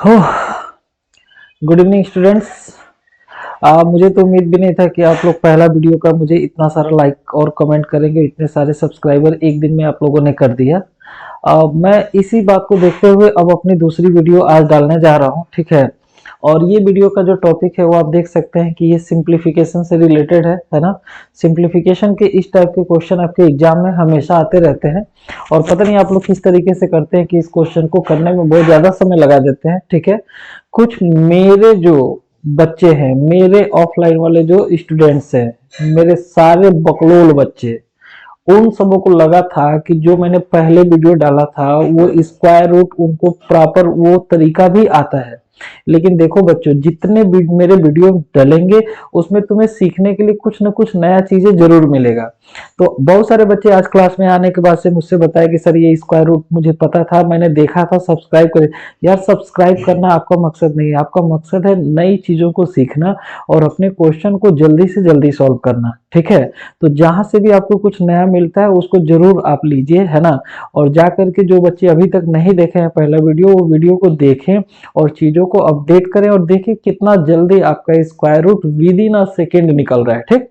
हो good evening students. मुझे तो उम्मीद भी नहीं था कि आप लोग पहला वीडियो का मुझे इतना सारा लाइक और कमेंट करेंगे। इतने सारे सब्सक्राइबर एक दिन में आप लोगों ने कर दिया। मैं इसी बात को देखते हुए अब अपनी दूसरी वीडियो आज डालने जा रहा हूँ, ठीक है। और ये वीडियो का जो टॉपिक है वो आप देख सकते हैं कि ये सिंप्लीफिकेशन से रिलेटेड है ना। सिंप्लीफिकेशन के इस टाइप के क्वेश्चन आपके एग्जाम में हमेशा आते रहते हैं और पता नहीं आप लोग किस तरीके से करते हैं कि इस क्वेश्चन को करने में बहुत ज्यादा समय लगा देते हैं, ठीक है। कुछ मेरे जो बच्चे हैं, मेरे ऑफलाइन वाले जो स्टूडेंट्स हैं, मेरे सारे बकलोल बच्चे, उन सबों को लगा था कि जो मैंने पहले वीडियो डाला था वो स्क्वायर रूट उनको प्रॉपर वो तरीका भी आता है। लेकिन देखो बच्चों, जितने मेरे वीडियो डलेंगे उसमें तुम्हें सीखने के लिए कुछ ना कुछ नया चीजें जरूर मिलेगा। तो बहुत सारे बच्चे आज क्लास में आने के बाद से मुझसे बताया कि सर ये स्क्वायर रूट मुझे पता था, मैंने देखा था, सब्सक्राइब करें। यार सब्सक्राइब करना आपका मकसद नहीं है, आपका मकसद है नई चीजों को सीखना और अपने क्वेश्चन को जल्दी से जल्दी सॉल्व करना, ठीक है। तो जहां से भी आपको कुछ नया मिलता है उसको जरूर आप लीजिए, है ना। और जा करके जो बच्चे अभी तक नहीं देखे हैं पहला वीडियो, वो वीडियो को देखें और चीजों को अपडेट करें और देखें कितना जल्दी आपका square root within a second निकल रहा है, ठीक।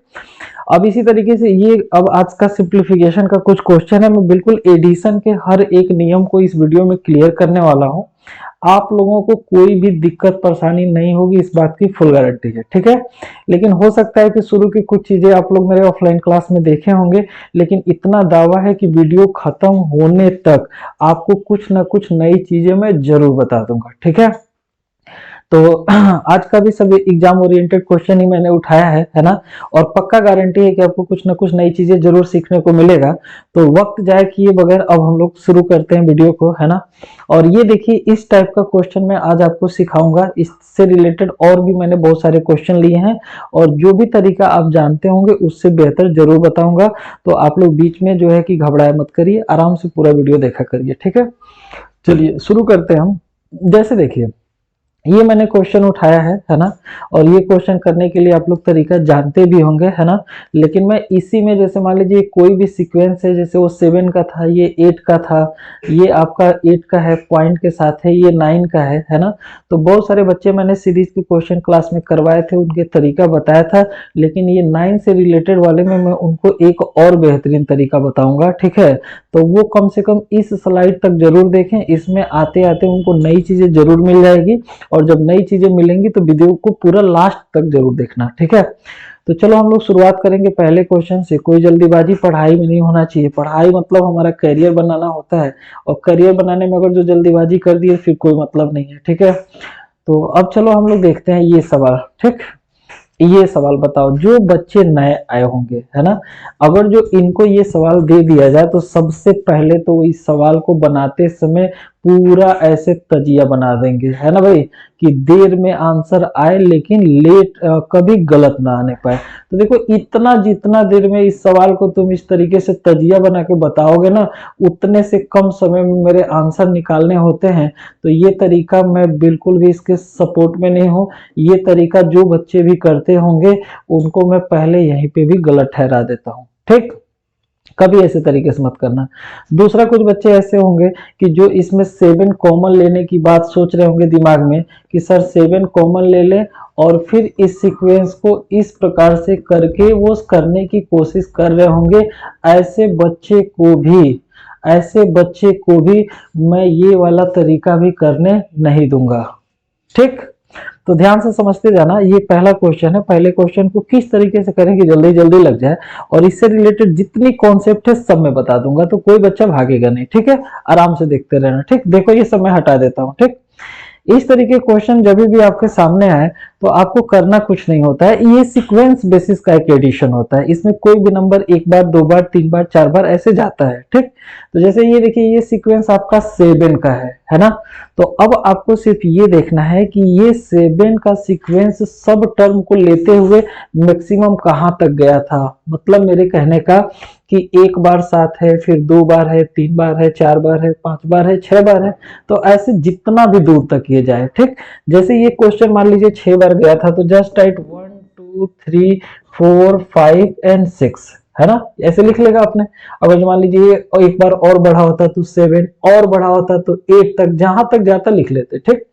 अब इसी तरीके से ये अब आज का सिंप्लीफिकेशन का कुछ क्वेश्चन है। मैं बिल्कुल एडिशन के हर एक नियम को इस वीडियो में क्लियर करने वाला हूं। आप लोगों को कोई भी दिक्कत परेशानी नहीं होगी, इस बात की फुल गारंटी है, ठीक है। लेकिन हो सकता है कि शुरू की कुछ चीजें आप लोग मेरे ऑफलाइन क्लास में देखे होंगे, लेकिन इतना दावा है कि वीडियो खत्म होने तक आपको कुछ ना कुछ नई चीजें मैं जरूर बता दूंगा, ठीक है। तो आज का भी सब एग्जाम ओरिएंटेड क्वेश्चन ही मैंने उठाया है ना। और पक्का गारंटी है कि आपको कुछ ना कुछ नई चीजें जरूर सीखने को मिलेगा। तो वक्त जाए किए बगैर अब हम लोग शुरू करते हैं वीडियो को, है ना। और ये देखिए, इस टाइप का क्वेश्चन मैं आज आपको सिखाऊंगा। इससे रिलेटेड और भी मैंने बहुत सारे क्वेश्चन लिए हैं और जो भी तरीका आप जानते होंगे उससे बेहतर जरूर बताऊंगा। तो आप लोग बीच में जो है कि घबराए मत करिए, आराम से पूरा वीडियो देखा करिए, ठीक है। चलिए शुरू करते हैं हम। जैसे देखिए, ये मैंने क्वेश्चन उठाया है ना। और ये क्वेश्चन करने के लिए आप लोग तरीका जानते भी होंगे, है ना। लेकिन मैं इसी में जैसे मान लीजिए कोई भी सीक्वेंस है, जैसे वो 7 का था, ये 8 का था, ये आपका 8 का है पॉइंट के साथ है, ये 9 का है ना। तो बहुत सारे बच्चे मैंने सीरीज के क्वेश्चन क्लास में करवाए थे, उनके तरीका बताया था। लेकिन ये 9 से रिलेटेड वाले में मैं उनको एक और बेहतरीन तरीका बताऊंगा, ठीक है। तो वो कम से कम इस स्लाइड तक जरूर देखें, इसमें आते आते उनको नई चीजें जरूर मिल जाएगी। और जब नई चीजें मिलेंगी तो वीडियो को पूरा लास्ट तक जरूर देखना, ठीक है। तो चलो हम लोग शुरुआत करेंगे पहले क्वेश्चन से। कोई जल्दीबाजी पढ़ाई में नहीं होना चाहिए। पढ़ाई मतलब हमारा करियर बनाना होता है और करियर बनाने में अगर जो जल्दीबाजी कर दी फिर कोई मतलब नहीं है, ठीक है। तो अब चलो हम लोग देखते हैं ये सवाल, ठीक। ये सवाल बताओ, जो बच्चे नए आए होंगे, है ना, अगर जो इनको ये सवाल दे दिया जाए तो सबसे पहले तो इस सवाल को बनाते समय पूरा ऐसे तजिया बना देंगे, है ना भाई, कि देर में आंसर आए लेकिन लेट कभी गलत ना आने पाए। तो देखो, इतना जितना देर में इस सवाल को तुम इस तरीके से तजिया बना के बताओगे ना, उतने से कम समय में मेरे आंसर निकालने होते हैं। तो ये तरीका मैं बिल्कुल भी इसके सपोर्ट में नहीं हूँ। ये तरीका जो बच्चे भी करते होंगे उनको मैं पहले यहीं पे भी गलत ठहरा देता हूँ, ठीक। कभी ऐसे तरीके से मत करना। दूसरा, कुछ बच्चे ऐसे होंगे कि जो इसमें 7 कॉमन लेने की बात सोच रहे होंगे दिमाग में कि सर 7 कॉमन ले ले और फिर इस सीक्वेंस को इस प्रकार से करके वो करने की कोशिश कर रहे होंगे। ऐसे बच्चे को भी मैं ये वाला तरीका भी करने नहीं दूंगा, ठीक। तो ध्यान से समझते जाना, ये पहला क्वेश्चन है। पहले क्वेश्चन को किस तरीके से करें कि जल्दी जल्दी लग जाए और इससे रिलेटेड जितनी कॉन्सेप्ट है सब मैं बता दूंगा, तो कोई बच्चा भागेगा नहीं, ठीक है। आराम से देखते रहना, ठीक। देखो ये सब मैं हटा देता हूँ, ठीक। इस तरीके क्वेश्चन जब भी आपके सामने आए तो आपको करना कुछ नहीं होता है। ये सीक्वेंस बेसिस का एक एडिशन होता है। इसमें कोई भी नंबर एक बार, दो बार, तीन बार, चार बार ऐसे जाता है, ठीक। तो जैसे ये देखिए, ये सीक्वेंस आपका 7 का है ना। तो अब आपको सिर्फ ये देखना है कि ये 7 का सीक्वेंस सब टर्म को लेते हुए मैक्सिमम कहां तक गया था। मतलब मेरे कहने का कि एक बार 7 है, फिर 2 बार है, 3 बार है, 4 बार है, 5 बार है, 6 बार है। तो ऐसे जितना भी दूर तक ये जाए, ठीक। जैसे ये क्वेश्चन मान लीजिए 6 बार गया था तो जस्ट राइट 1 2 3 4 5 एंड 6, है ना। ऐसे लिख लेगा आपने। अगर मान लीजिए एक बार और बढ़ा होता तो 7, और बढ़ा होता तो 8 तक, जहां तक जाता लिख लेते, ठीक।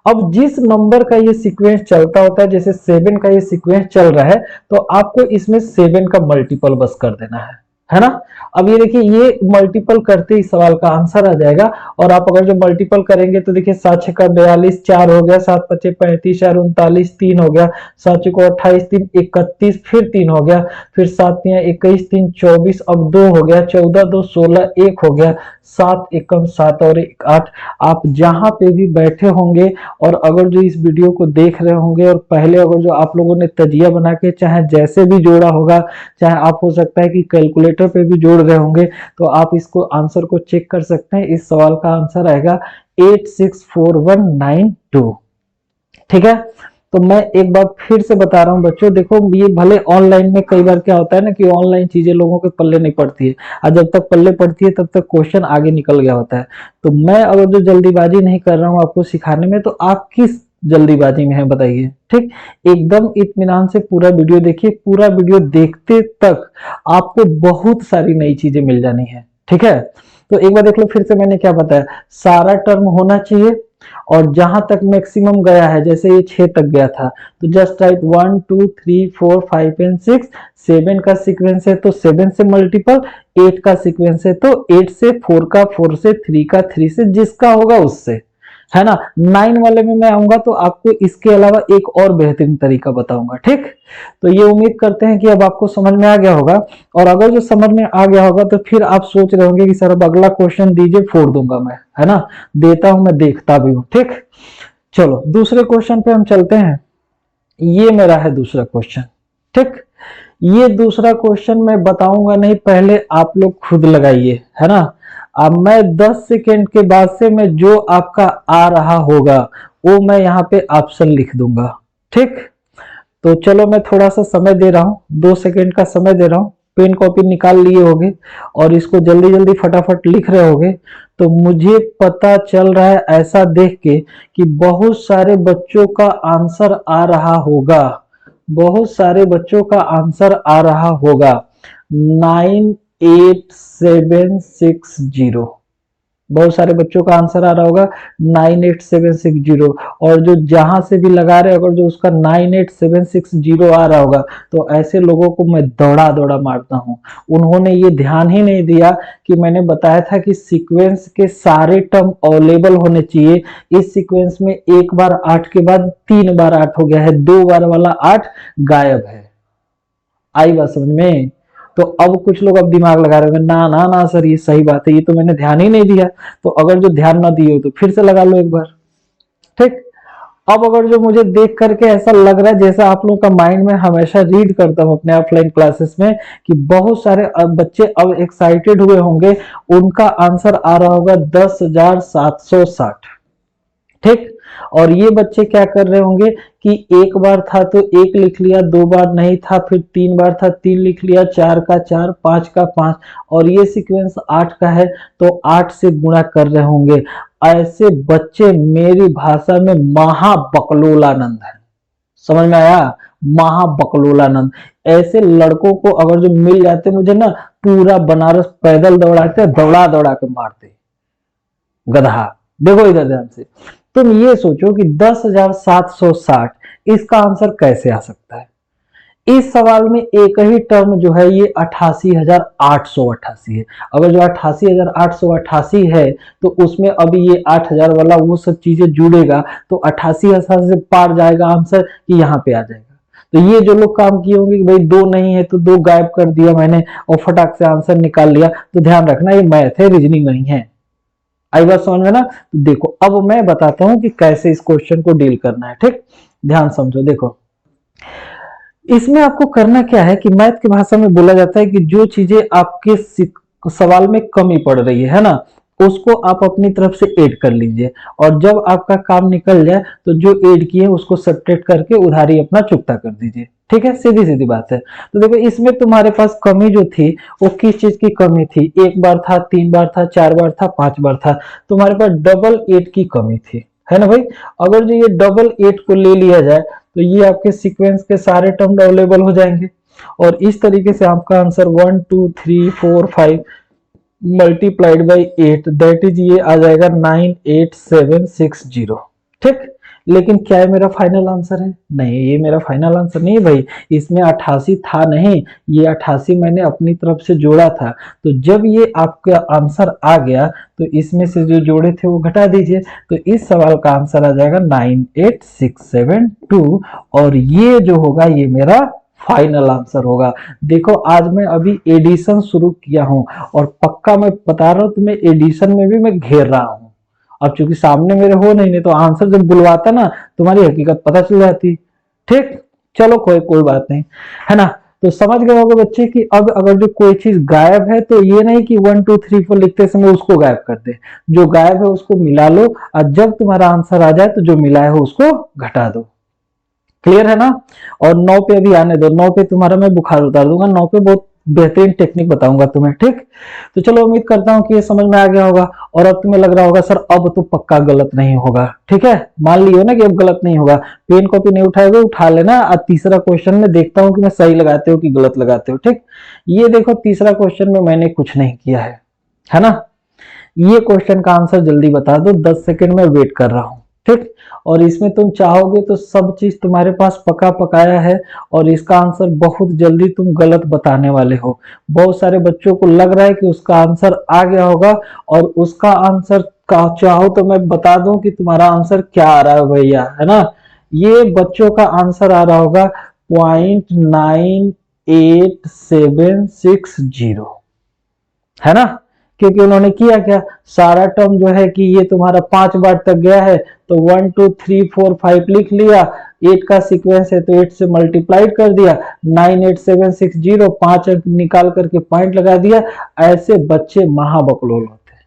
अब जिस नंबर का ये सीक्वेंस चलता होता है, जैसे 7 का ये सीक्वेंस चल रहा है, तो आपको इसमें 7 का मल्टीपल बस कर देना है ना। अब ये देखिए, ये मल्टीपल करते ही सवाल का आंसर आ जाएगा। और आप अगर जो मल्टीपल करेंगे तो देखिए 7 6 का 42, 4 हो गया, 7 5 35, 4 39, 3 हो गया, 7 6 28, 3 31, फिर 3 हो गया, फिर 7 3 21, 3 24, अब 2 हो गया, 14 2 16, 1 हो गया, 7 एकम 7 और 1 8। आप जहां पे भी बैठे होंगे और अगर जो इस वीडियो को देख रहे होंगे और पहले अगर जो आप लोगों ने तजिया बना के चाहे जैसे भी जोड़ा होगा, चाहे आप हो सकता है कि कैलकुलेटर पे भी जोड़ रहे होंगे, तो आप इसको आंसर को चेक कर सकते हैं। इस सवाल का आंसर आएगा 864192। ठीक है, तो मैं एक बार फिर से बता रहा हूं बच्चों, देखो ये भले ऑनलाइन में कई बार क्या होता है ना कि ऑनलाइन चीजें लोगों के पल्ले नहीं पड़ती है, और जब तक पल्ले पड़ती है तब तक क्वेश्चन आगे निकल गया होता है। तो मैं अगर जो जल्दीबाजी नहीं कर रहा हूं आपको सिखाने में, तो आप किस जल्दीबाजी में है बताइए। ठीक, एकदम इत्मीनान से पूरा वीडियो देखिए, पूरा वीडियो देखते तक आपको बहुत सारी नई चीजें मिल जानी है। ठीक है, तो एक बार देख लो फिर से मैंने क्या बताया, सारा टर्म होना चाहिए, और जहां तक मैक्सिमम गया है, जैसे ये 6 तक गया था, तो जस्ट राइट 1 2 3 4 5 एंड 6। 7 का सीक्वेंस है तो 7 से मल्टीपल, 8 का सीक्वेंस है तो 8 से, 4 का 4 से, 3 का 3 से, जिसका होगा उससे, है ना। 9 वाले में मैं आऊंगा तो आपको इसके अलावा एक और बेहतरीन तरीका बताऊंगा। ठीक, तो ये उम्मीद करते हैं कि अब आपको समझ में आ गया होगा। और अगर जो समझ में आ गया होगा तो फिर आप सोच रहे होंगे कि सर अब अगला क्वेश्चन दीजिए, फोड़ दूंगा मैं, है ना। देता हूं, मैं देखता भी हूं। ठीक, चलो दूसरे क्वेश्चन पे हम चलते हैं। ये मेरा है दूसरा क्वेश्चन। ठीक, ये दूसरा क्वेश्चन मैं बताऊंगा नहीं, पहले आप लोग खुद लगाइए, है ना। अब मैं 10 सेकेंड के बाद से मैं जो आपका आ रहा होगा वो मैं यहाँ पे ऑप्शन लिख दूंगा। ठीक, तो चलो मैं थोड़ा सा समय दे रहा हूँ, 2 सेकेंड का समय दे रहा हूँ। पेन कॉपी निकाल लिए होगे और इसको जल्दी जल्दी फटाफट लिख रहे होगे। तो मुझे पता चल रहा है ऐसा देख के कि बहुत सारे बच्चों का आंसर आ रहा होगा, बहुत सारे बच्चों का आंसर आ रहा होगा 98760। बहुत सारे बच्चों का आंसर आ रहा होगा 98760। और जो जहां से भी लगा रहे, अगर जो उसका 98760 आ रहा होगा, तो ऐसे लोगों को मैं दौड़ा दौड़ा मारता हूं। उन्होंने ये ध्यान ही नहीं दिया कि मैंने बताया था कि सीक्वेंस के सारे टर्म अवेलेबल होने चाहिए। इस सीक्वेंस में एक बार 8 के बाद 3 बार 8 हो गया है, 2 बार वाला 8 गायब है। आई बात समझ में। तो अब कुछ लोग अब दिमाग लगा रहे होंगे, ना ना ना सर ये सही बात है, ये तो मैंने ध्यान ही नहीं दिया। तो अगर जो ध्यान ना दिए हो तो फिर से लगा लो एक बार। ठीक, अब अगर जो मुझे देख करके ऐसा लग रहा है जैसा आप लोगों का माइंड में हमेशा रीड करता हूं अपने ऑफलाइन क्लासेस में, कि बहुत सारे बच्चे अब एक्साइटेड हुए होंगे, उनका आंसर आ रहा होगा 10,760। ठीक, और ये बच्चे क्या कर रहे होंगे कि एक बार था तो एक लिख लिया, 2 बार नहीं था, फिर 3 बार था 3 लिख लिया, 4 का 4, 5 का 5, और ये सीक्वेंस 8 का है तो 8 से गुणा कर रहे होंगे। ऐसे बच्चे मेरी भाषा में महाबकलोलानंद है। समझ में आया, महाबकलोलानंद। ऐसे लड़कों को अगर जो मिल जाते मुझे ना, पूरा बनारस पैदल दौड़ाते, दौड़ा दौड़ा के मारते, गधा। देखो इधर ध्यान से, तुम ये सोचो कि 10,760 इसका आंसर कैसे आ सकता है। इस सवाल में एक ही टर्म जो है ये 88,888 है। अगर जो 88,888 है तो उसमें अभी ये 8,000 वाला वो सब चीजें जुड़ेगा, तो 88,000 से पार जाएगा आंसर कि यहाँ पे आ जाएगा। तो ये जो लोग काम किए होंगे कि भाई 2 नहीं है तो 2 गायब कर दिया मैंने और फटाक से आंसर निकाल लिया, तो ध्यान रखना ये मैथ है, रीजनिंग नहीं है। आई बात समझ में ना। तो देखो अब मैं बताता हूं कि कैसे इस क्वेश्चन को डील करना है। ठीक, ध्यान समझो। देखो इसमें आपको करना क्या है कि मैथ की भाषा में बोला जाता है कि जो चीजें आपके सवाल में कमी पड़ रही है ना, उसको आप अपनी तरफ से ऐड कर लीजिए, और जब आपका काम निकल जाए तो जो ऐड किए उसको सब्ट्रैक्ट करके उधारी अपना चुकता कर दीजिए। ठीक है, सीधी सीधी बात है। तो देखो इसमें तुम्हारे पास कमी जो थी वो किस चीज की कमी थी, 1 बार था, 3 बार था, 4 बार था, 5 बार था, तुम्हारे पास डबल 8 की कमी थी, है ना भाई। अगर जो ये डबल 8 को ले लिया जाए तो ये आपके सीक्वेंस के सारे टर्म अवेलेबल हो जाएंगे, और इस तरीके से आपका answer 1 2 3 4 5 multiplied by 8, that is ये आ जाएगा 98760। ठीक, लेकिन क्या ये मेरा फाइनल आंसर है? नहीं, ये मेरा फाइनल आंसर नहीं है भाई। इसमें 88 था नहीं, ये 88 मैंने अपनी तरफ से जोड़ा था। तो जब ये आपका आंसर आ गया तो इसमें से जो जोड़े थे वो घटा दीजिए। तो इस सवाल का आंसर आ जाएगा 98672 और ये जो होगा ये मेरा फाइनल आंसर होगा। देखो आज मैं अभी एडिशन शुरू किया हूं और पक्का मैं बता रहा हूं तुम्हें, एडिशन में भी मैं घेर रहा हूं। अब चूंकि सामने मेरे हो नहीं तो आंसर जब बुलवाता ना तुम्हारी हकीकत पता चल जाती। ठीक, चलो कोई कोई बात नहीं, है ना। तो समझ गए होगे बच्चे कि अब अगर जो कोई चीज गायब है तो ये नहीं कि 1 2 3 4 लिखते समय उसको गायब कर दे। जो गायब है उसको मिला लो और जब तुम्हारा आंसर आ जाए तो जो मिला है उसको घटा दो। क्लियर है ना। और 9 पे अभी आने दो, 9 पे तुम्हारा मैं बुखार उतार दूंगा, 9 पे बहुत बेहतरीन टेक्निक बताऊंगा तुम्हें। ठीक, तो चलो उम्मीद करता हूं कि ये समझ में आ गया होगा और अब तुम्हें लग रहा होगा सर अब तो पक्का गलत नहीं होगा। ठीक है, मान लियो ना कि अब गलत नहीं होगा। पेन कॉपी नहीं उठाओगे, उठा लेना। अब तीसरा क्वेश्चन में देखता हूं कि मैं सही लगाते हो कि गलत लगाते हो। ठीक, ये देखो तीसरा क्वेश्चन में मैंने कुछ नहीं किया है ना। ये क्वेश्चन का आंसर जल्दी बता दो, 10 सेकंड में वेट कर रहा हूं। ठीक, और इसमें तुम चाहोगे तो सब चीज तुम्हारे पास पका पकाया है और इसका आंसर बहुत जल्दी तुम गलत बताने वाले हो। बहुत सारे बच्चों को लग रहा है कि उसका आंसर आ गया होगा और उसका आंसर का चाहो तो मैं बता दूं कि तुम्हारा आंसर क्या आ रहा है भैया, है ना। ये बच्चों का आंसर आ रहा होगा 0.9760, है ना। क्योंकि उन्होंने किया क्या, सारा टर्म जो है कि ये तुम्हारा 5 बार तक गया है तो 1 2 3 4 5 लिख लिया, 8 का सीक्वेंस है तो 8 से मल्टीप्लाइड कर दिया, 98760 5 अंक निकाल करके पॉइंट लगा दिया। ऐसे बच्चे महाबकलोल होते हैं।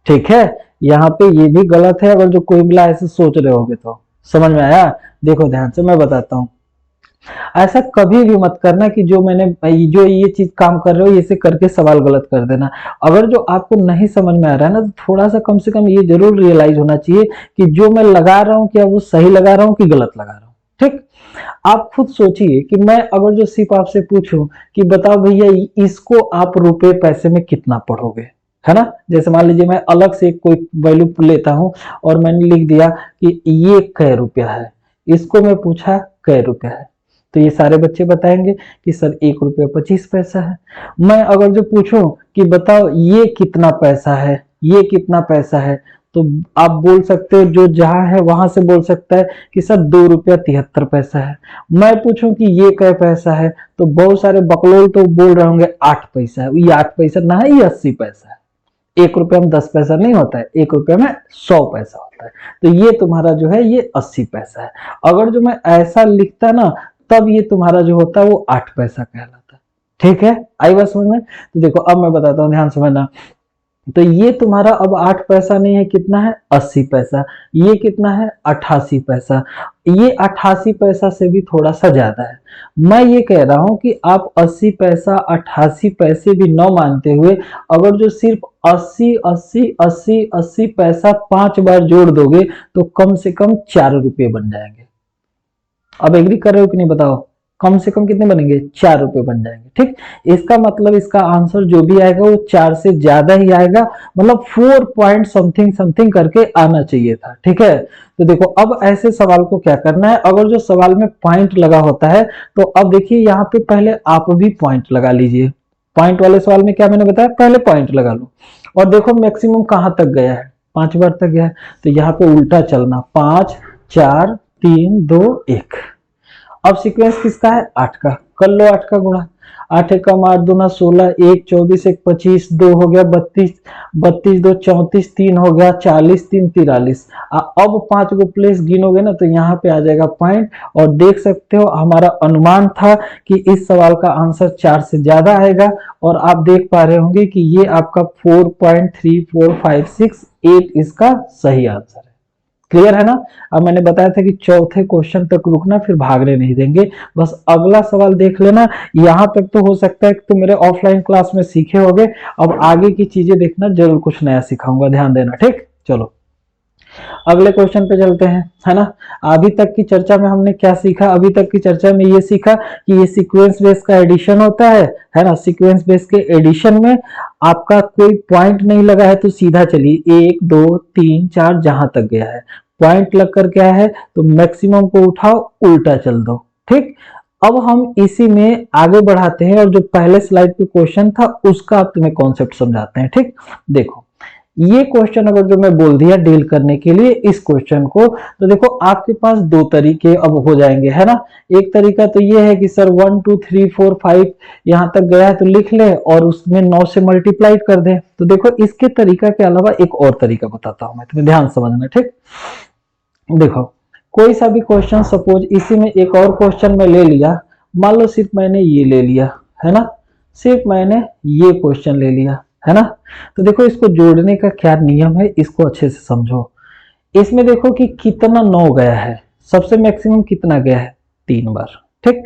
ठीक है, यहाँ पे ये भी गलत है अगर जो कोई मिला ऐसे सोच रहे होगे तो। समझ में आया? देखो ध्यान से मैं बताता हूं, ऐसा कभी भी मत करना कि जो मैंने जो ये चीज काम कर रहे हो इसे करके सवाल गलत कर देना। अगर जो आपको नहीं समझ में आ रहा है ना तो थोड़ा सा कम से कम ये जरूर रियलाइज होना चाहिए कि जो मैं लगा रहा हूं क्या वो सही लगा रहा हूं कि गलत लगा रहा हूं। ठीक, आप खुद सोचिए कि मैं अगर जो सिर्फ आपसे पूछूं कि बताओ भैया इसको आप रुपए पैसे में कितना पढ़ोगे, है ना। जैसे मान लीजिए मैं अलग से कोई वैल्यू लेता हूं और मैंने लिख दिया कि ये कै रुपया है, इसको मैं पूछा कै रुपया है, तो ये सारे बच्चे बताएंगे कि सर 1 रुपया 25 पैसा है। मैं अगर जो पूछूं कि बताओ ये कितना पैसा है, ये कितना पैसा है, तो आप बोल सकते हो जो जहां है वहां से बोल सकता है कि सर 2 रुपया 73 पैसा है। मैं पूछूं कि ये क्या पैसा है तो बहुत सारे बकलोल तो बोल रहे होंगे 8 पैसा है। ये 8 पैसा ना है, ये 80 पैसा है। 1 रुपया में 10 पैसा नहीं होता है, 1 रुपया में 100 पैसा होता है। तो ये तुम्हारा जो है ये 80 पैसा है। अगर जो मैं ऐसा लिखता ना तब ये तुम्हारा जो होता है वो 8 पैसा कहलाता है। ठीक है, आई बात समझ में। तो देखो अब मैं बताता हूँ, ध्यान समझना। तो ये तुम्हारा अब 8 पैसा नहीं है, कितना है 80 पैसा। ये कितना है 88 पैसा। ये 88 पैसा से भी थोड़ा सा ज्यादा है। मैं ये कह रहा हूं कि आप 80 पैसा 88 पैसे भी न मानते हुए अगर जो सिर्फ 80 80 80 80 पैसा 5 बार जोड़ दोगे तो कम से कम 4 रुपये बन जाएंगे। अब एग्री कर रहे हो कि नहीं बताओ, कम से कम कितने बनेंगे 4 रुपये बन जाएंगे। ठीक, इसका मतलब इसका आंसर जो भी आएगा वो 4 से ज्यादा ही आएगा, मतलब 4 पॉइंट समथिंग समथिंग करके आना चाहिए था। ठीक है, तो देखो अब ऐसे सवाल को क्या करना है, अगर जो सवाल में पॉइंट लगा होता है तो अब देखिए यहाँ पे पहले आप भी पॉइंट लगा लीजिए। पॉइंट वाले सवाल में क्या मैंने बताया, पहले पॉइंट लगा लो और देखो मैक्सिमम कहां तक गया है, 5 बार तक गया है। तो यहाँ पे उल्टा चलना, 5 4 3 2 1। अब सीक्वेंस किसका है 8 का, कर लो 8 का गुणा, 8 एकम 8 दूना 16, 1 24 1 25, 2 हो गया 32, 32 2 34, 3 हो गया 40, 3 43। अब 5 को प्लेस गिनोगे ना तो यहाँ पे आ जाएगा पॉइंट। और देख सकते हो हमारा अनुमान था कि इस सवाल का आंसर 4 से ज्यादा आएगा और आप देख पा रहे होंगे कि ये आपका 4.3456 इसका सही आंसर है। क्लियर है ना। अब मैंने बताया था कि चौथे क्वेश्चन तक रुकना, फिर भागने नहीं देंगे, बस अगला सवाल देख लेना। यहां तक तो हो सकता है कि तुम मेरे ऑफलाइन क्लास में सीखे होगे, अब आगे की चीजें देखना, जरूर कुछ नया सिखाऊंगा, ध्यान देना। ठीक, चलो अगले क्वेश्चन पे चलते हैं, है ना। अभी तक की चर्चा में हमने क्या सीखा, अभी तक की चर्चा में ये सीखा कि ये सीक्वेंस बेस का एडिशन होता है ना। सीक्वेंस बेस के एडिशन में आपका कोई पॉइंट नहीं लगा है तो सीधा चलिए 1 2 3 4 जहां तक गया है, पॉइंट लगकर क्या है, तो मैक्सिमम को उठाओ, उल्टा चल दो। ठीक, अब हम इसी में आगे बढ़ाते हैं और जो पहले स्लाइड पे क्वेश्चन था उसका आप तुम्हें कॉन्सेप्ट समझाते हैं। ठीक, देखो ये क्वेश्चन अगर जो मैं बोल दिया डील करने के लिए इस क्वेश्चन को, तो देखो आपके पास दो तरीके अब हो जाएंगे, है ना। एक तरीका तो ये है कि सर 1 2 3 4 5 यहां तक गया है तो लिख ले और उसमें 9 से मल्टीप्लाई कर दे। तो देखो इसके तरीका के अलावा एक और तरीका बताता हूं मैं, तुम्हें ध्यान समझना। ठीक, देखो कोई सा भी क्वेश्चन, सपोज इसी में एक और क्वेश्चन मैं ले लिया, मान लो सिर्फ मैंने ये ले लिया, है ना, सिर्फ मैंने ये क्वेश्चन ले लिया, है ना। तो देखो इसको जोड़ने का क्या नियम है, इसको अच्छे से समझो। इसमें देखो कि कितना 9 गया है, सबसे मैक्सिमम कितना गया है, 3 बार। ठीक,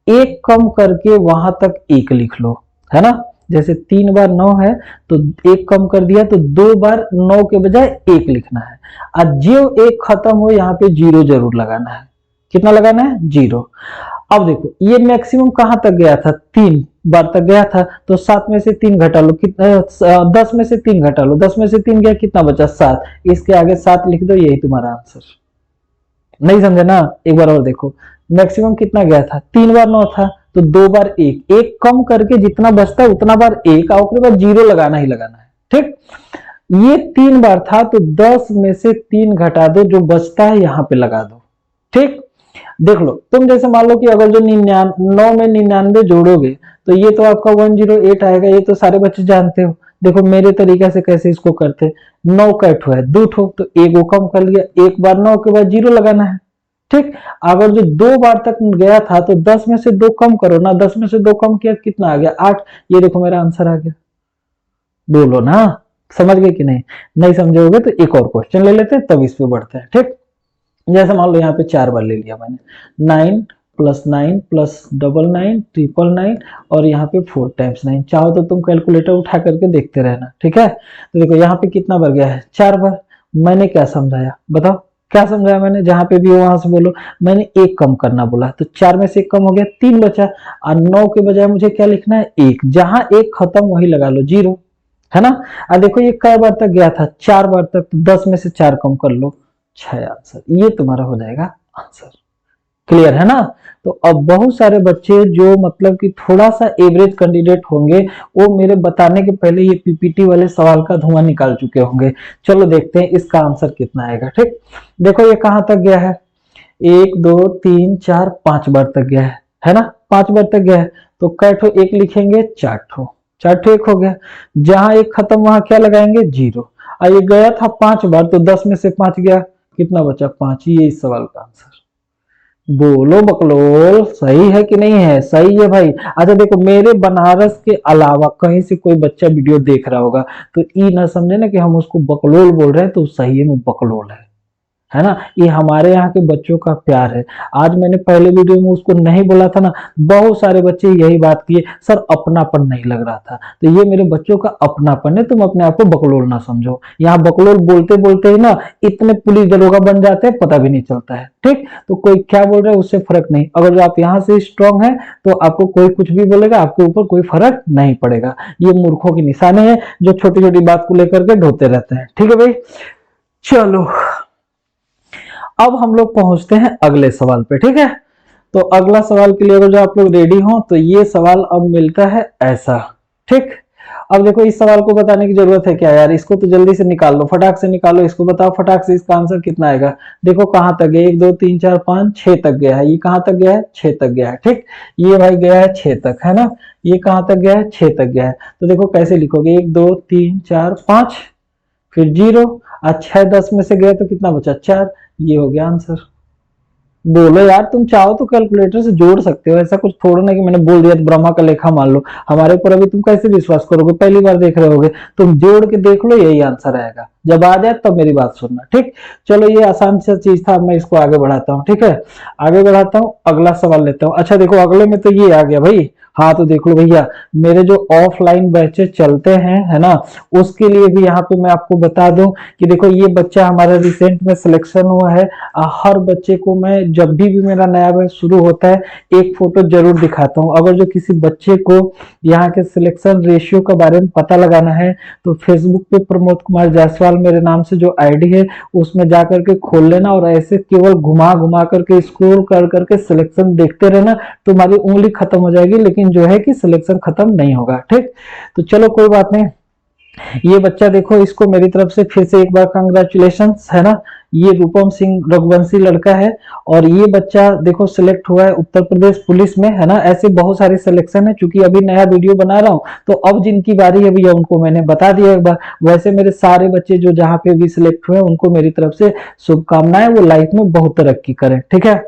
एक कम करके वहां तक एक लिख लो, है ना। जैसे 3 बार 9 है तो एक कम कर दिया, तो 2 बार 9 के बजाय एक लिखना है। और जो एक खत्म हो यहाँ पे 0 जरूर लगाना है। कितना लगाना है, 0। अब देखो ये मैक्सिमम कहां तक गया था, 3 बार तक गया था, तो 7 में से 3 घटा लो, कितना 10 में से 3 घटा लो, 10 में से 3 गया, कितना बचा, 7। इसके आगे 7 लिख दो, यही तुम्हारा आंसर। नहीं समझे ना, एक बार और देखो, मैक्सिमम कितना गया था, 3 बार 9 था, तो 2 बार एक कम करके जितना बचता है उतना बार एक, और उसके बाद 0 लगाना ही लगाना है। ठीक, ये 3 बार था तो 10 में से 3 घटा दो, जो बचता है यहां पे लगा दो। ठीक, देख लो तुम, जैसे मान लो कि अगर जो 9 में 99 जोड़ोगे तो ये तो आपका 108 आएगा, ये तो सारे बच्चे जानते हो। देखो मेरे तरीके से कैसे इसको करते, 9 का ठो है, 2 ठो, तो एक वो कम कर लिया, एक बार 9 के बाद 0 लगाना है। ठीक, अगर जो 2 बार तक गया था तो 10 में से 2 कम करो ना, 10 में से 2 कम किया कितना आ गया, 8। ये देखो मेरा आंसर आ गया। बोलो ना, समझ गए कि नहीं, नहीं समझोगे तो एक और क्वेश्चन ले लेते हैं, तब इस पे बढ़ते हैं। ठीक, जैसे मान लो यहाँ पे 4 बार ले लिया मैंने, 9 प्लस 9 प्लस 99 999 और यहाँ पे 4 टाइम्स 9। चाहो तो तुम कैलकुलेटर उठा करके देखते रहना। ठीक है, तो देखो यहाँ पे कितना बार गया है, 4 बार। मैंने क्या समझाया, बताओ क्या समझाया मैंने, जहां पे भी हो वहां से बोलो। मैंने एक कम करना बोला, तो 4 में से एक कम हो गया, 3 बचा, और 9 के बजाय मुझे क्या लिखना है, एक, जहां एक खत्म वही लगा लो, 0, है ना। और देखो ये कई बार तक गया था, 4 बार तक, तो 10 में से 4 कम कर लो, 6 आंसर। ये तुम्हारा हो जाएगा आंसर। क्लियर है ना। तो अब बहुत सारे बच्चे जो मतलब कि थोड़ा सा एवरेज कैंडिडेट होंगे, वो मेरे बताने के पहले ये पीपीटी वाले सवाल का धुआं निकाल चुके होंगे। चलो देखते हैं इसका आंसर कितना आएगा। ठीक, देखो ये कहां तक गया है, 1 2 3 4 5 बार तक गया है ना, 5 बार तक गया है, तो कै ठो एक लिखेंगे, 4 ठो, 4 ठो एक हो गया, जहां एक खत्म वहां क्या लगाएंगे, 0। और ये गया था 5 बार, तो 10 में से 5 गया, कितना बचा, 5। ये इस सवाल का आंसर। बोलो बकलोल, सही है कि नहीं है, सही है भाई। अच्छा देखो, मेरे बनारस के अलावा कहीं से कोई बच्चा वीडियो देख रहा होगा तो ये ना समझे ना कि हम उसको बकलोल बोल रहे हैं, तो सही में बकलोल है ना। ये हमारे यहाँ के बच्चों का प्यार है। आज मैंने पहले वीडियो में उसको नहीं बोला था ना, बहुत सारे बच्चे यही बात किए, सर अपनापन नहीं लग रहा था। तो ये मेरे बच्चों का अपनापन है, तुम अपने आप को बकलोल ना समझो। यहाँ बकलोल बोलते बोलते ही ना इतने पुलिस दरोगा बन जाते हैं, पता भी नहीं चलता है। ठीक, तो कोई क्या बोल रहा है उससे फर्क नहीं, अगर जो आप यहाँ से स्ट्रांग है तो आपको कोई कुछ भी बोलेगा, आपके ऊपर कोई फर्क नहीं पड़ेगा। ये मूर्खों की निशानी है जो छोटी छोटी बात को लेकर के ढोते रहते हैं। ठीक है भाई, चलो अब हम लोग पहुंचते हैं अगले सवाल पे। ठीक है, तो अगला सवाल के लिए अगर जो आप लोग रेडी हो तो ये सवाल अब मिलता है ऐसा। ठीक, अब देखो इस सवाल को बताने की जरूरत है क्या यार, इसको तो जल्दी से निकाल लो, फटाक से निकालो इसको, बताओ फटाक से इसका आंसर कितना आएगा। देखो कहां तक गया, 1 2 3 4 5 6 तक गया है, ये कहां तक गया है, 6 तक गया है। ठीक, ये भाई गया है 6 तक, है ना, ये कहां तक गया है, 6 तक गया है। तो देखो कैसे लिखोगे, 1 2 3 4 5 फिर 0, अच्छा 10 में से गया तो कितना बचा, 4। ये हो गया आंसर। बोलो यार, तुम चाहो तो कैलकुलेटर से जोड़ सकते हो, ऐसा कुछ थोड़ा ना कि मैंने बोल दिया तो ब्रह्मा का लेखा मान लो। हमारे ऊपर अभी तुम कैसे विश्वास करोगे, पहली बार देख रहे होगे, तुम जोड़ के देख लो, यही आंसर आएगा। जब आ जाए तब मेरी बात सुनना। ठीक, चलो ये आसान सा चीज था, मैं इसको आगे बढ़ाता हूँ। ठीक है, आगे बढ़ाता हूँ, अगला सवाल लेता हूँ। अच्छा देखो अगले में तो ये आ गया भाई, हाँ तो देख लो भैया, मेरे जो ऑफलाइन बैचेस चलते हैं, है ना, उसके लिए भी यहाँ पे मैं आपको बता दूं कि देखो ये बच्चा हमारा रिसेंट में सिलेक्शन हुआ है। हर बच्चे को मैं जब भी मेरा नया बैच शुरू होता है एक फोटो जरूर दिखाता हूँ। अगर जो किसी बच्चे को यहाँ के सिलेक्शन रेशियो के बारे में पता लगाना है तो फेसबुक पे प्रमोद कुमार जायसवाल सवाल मेरे नाम से जो आईडी है उसमें जा करके खोल लेना और ऐसे केवल घुमा घुमा करके स्क्रॉल कर करके सिलेक्शन देखते रहना, तुम्हारी उंगली खत्म हो जाएगी लेकिन जो है कि सिलेक्शन खत्म नहीं होगा। ठीक, तो चलो कोई बात नहीं। ये बच्चा देखो, इसको मेरी तरफ से फिर से एक बार कंग्रेचुलेशन है ना। ये रूपम सिंह रघुवंशी लड़का है और ये बच्चा देखो सिलेक्ट हुआ है उत्तर प्रदेश पुलिस में, है ना। ऐसे बहुत सारे सिलेक्शन है, चूंकि अभी नया वीडियो बना रहा हूं तो अब जिनकी बारी है भैया उनको मैंने बता दिया एक बार। वैसे मेरे सारे बच्चे जो जहां पे भी सिलेक्ट हुए उनको मेरी तरफ से शुभकामनाएं, वो लाइफ में बहुत तरक्की करें। ठीक है,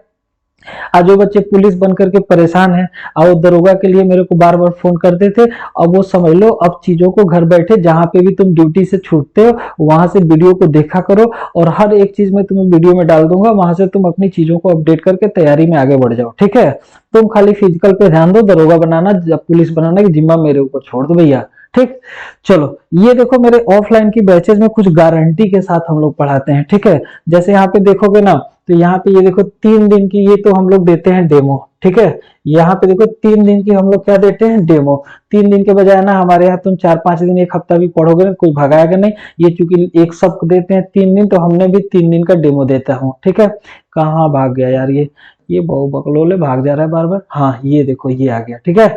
आज जो बच्चे पुलिस बन करके परेशान हैं और दरोगा के लिए मेरे को बार बार फोन करते थे, अब वो समझ लो अब चीजों को घर बैठे जहां पे भी तुम ड्यूटी से छूटते हो वहां से वीडियो को देखा करो और हर एक चीज में तुम्हें वीडियो में डाल दूंगा, वहां से तुम अपनी चीजों को अपडेट करके तैयारी में आगे बढ़ जाओ। ठीक है, तुम खाली फिजिकल पे ध्यान दो, दरोगा बनाना पुलिस बनाना की जिम्मा मेरे ऊपर छोड़ दो भैया। ठीक, चलो ये देखो मेरे ऑफलाइन की बैचेज में कुछ गारंटी के साथ हम लोग पढ़ाते हैं। ठीक है, जैसे यहाँ पे देखोगे ना तो यहाँ पे ये देखो 3 दिन की ये तो हम लोग देते हैं डेमो। ठीक है, यहाँ पे देखो 3 दिन की हम लोग क्या देते हैं, डेमो। 3 दिन के बजाय ना हमारे यहाँ तुम 4-5 दिन 1 हफ्ता भी पढ़ोगे ना कोई भगाएगा नहीं। ये चूंकि एक सब देते हैं 3 दिन तो हमने भी 3 दिन का डेमो देता हूँ। ठीक है, कहाँ भाग गया यार ये बहु बकलोले भाग जा रहा है बार बार। हाँ ये देखो ये आ गया। ठीक है,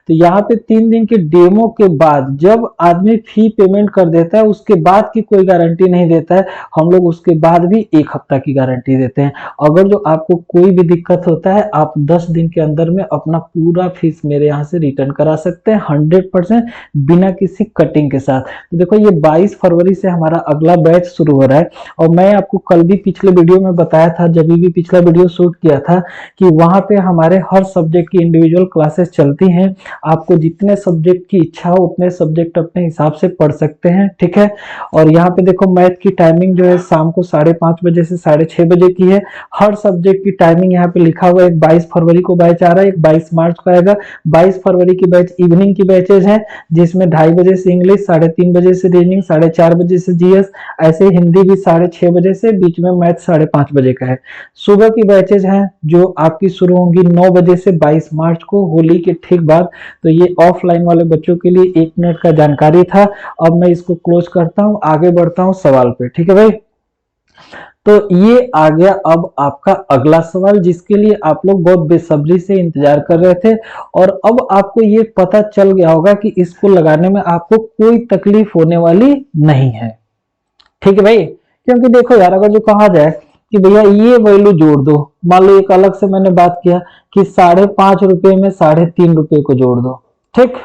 तो यहाँ पे 3 दिन के डेमो के बाद जब आदमी फी पेमेंट कर देता है उसके बाद की कोई गारंटी नहीं देता है, हम लोग उसके बाद भी 1 हफ्ता की गारंटी देते हैं। अगर जो आपको कोई भी दिक्कत होता है आप 10 दिन के अंदर में अपना पूरा फीस मेरे यहाँ से रिटर्न करा सकते हैं 100% बिना किसी कटिंग के साथ। तो देखो ये 22 फरवरी से हमारा अगला बैच शुरू हो रहा है और मैं आपको कल भी पिछले वीडियो में बताया था, जब भी पिछला वीडियो शूट किया था, कि वहां पे हमारे हर सब्जेक्ट की इंडिविजुअल क्लासेस चलती हैं। आपको जितने सब्जेक्ट की इच्छा हो उतने सब्जेक्ट अपने हिसाब से पढ़ सकते हैं। ठीक है, और यहाँ पे देखो मैथ की टाइमिंग जो है शाम को 5:30 बजे से 6:30 बजे की है। हर सब्जेक्ट की टाइमिंग यहाँ पे लिखा हुआ है। एक 22 फरवरी को बैच आ रहा है, एक 22 मार्च को आएगा। 22 फरवरी की बैच इवनिंग की बैचेज है जिसमें 2:30 बजे से इंग्लिश, 3:30 बजे से रीजनिंग, 4:30 बजे से जीएस, ऐसे हिंदी भी 6:30 बजे से, बीच में मैथ 5:30 बजे का है। सुबह की बैचेज हैं जो आपकी शुरू होंगी 9 बजे से 22 मार्च को, होली के ठीक बाद। तो ये ऑफलाइन वाले बच्चों के लिए 1 मिनट का जानकारी था। अब मैं इसको क्लोज करता हूं, आगे बढ़ता हूं सवाल पे। ठीक है भाई, तो ये आ गया अब आपका अगला सवाल जिसके लिए आप लोग बहुत बेसब्री से इंतजार कर रहे थे और अब आपको ये पता चल गया होगा कि इसको लगाने में आपको कोई तकलीफ होने वाली नहीं है। ठीक है भाई, क्योंकि देखो यार अगर जो कहा जाए कि भैया ये वैल्यू जोड़ दो, मान लो एक अलग से मैंने बात किया कि 5.5 रुपए में 3.5 रुपए को जोड़ दो। ठीक,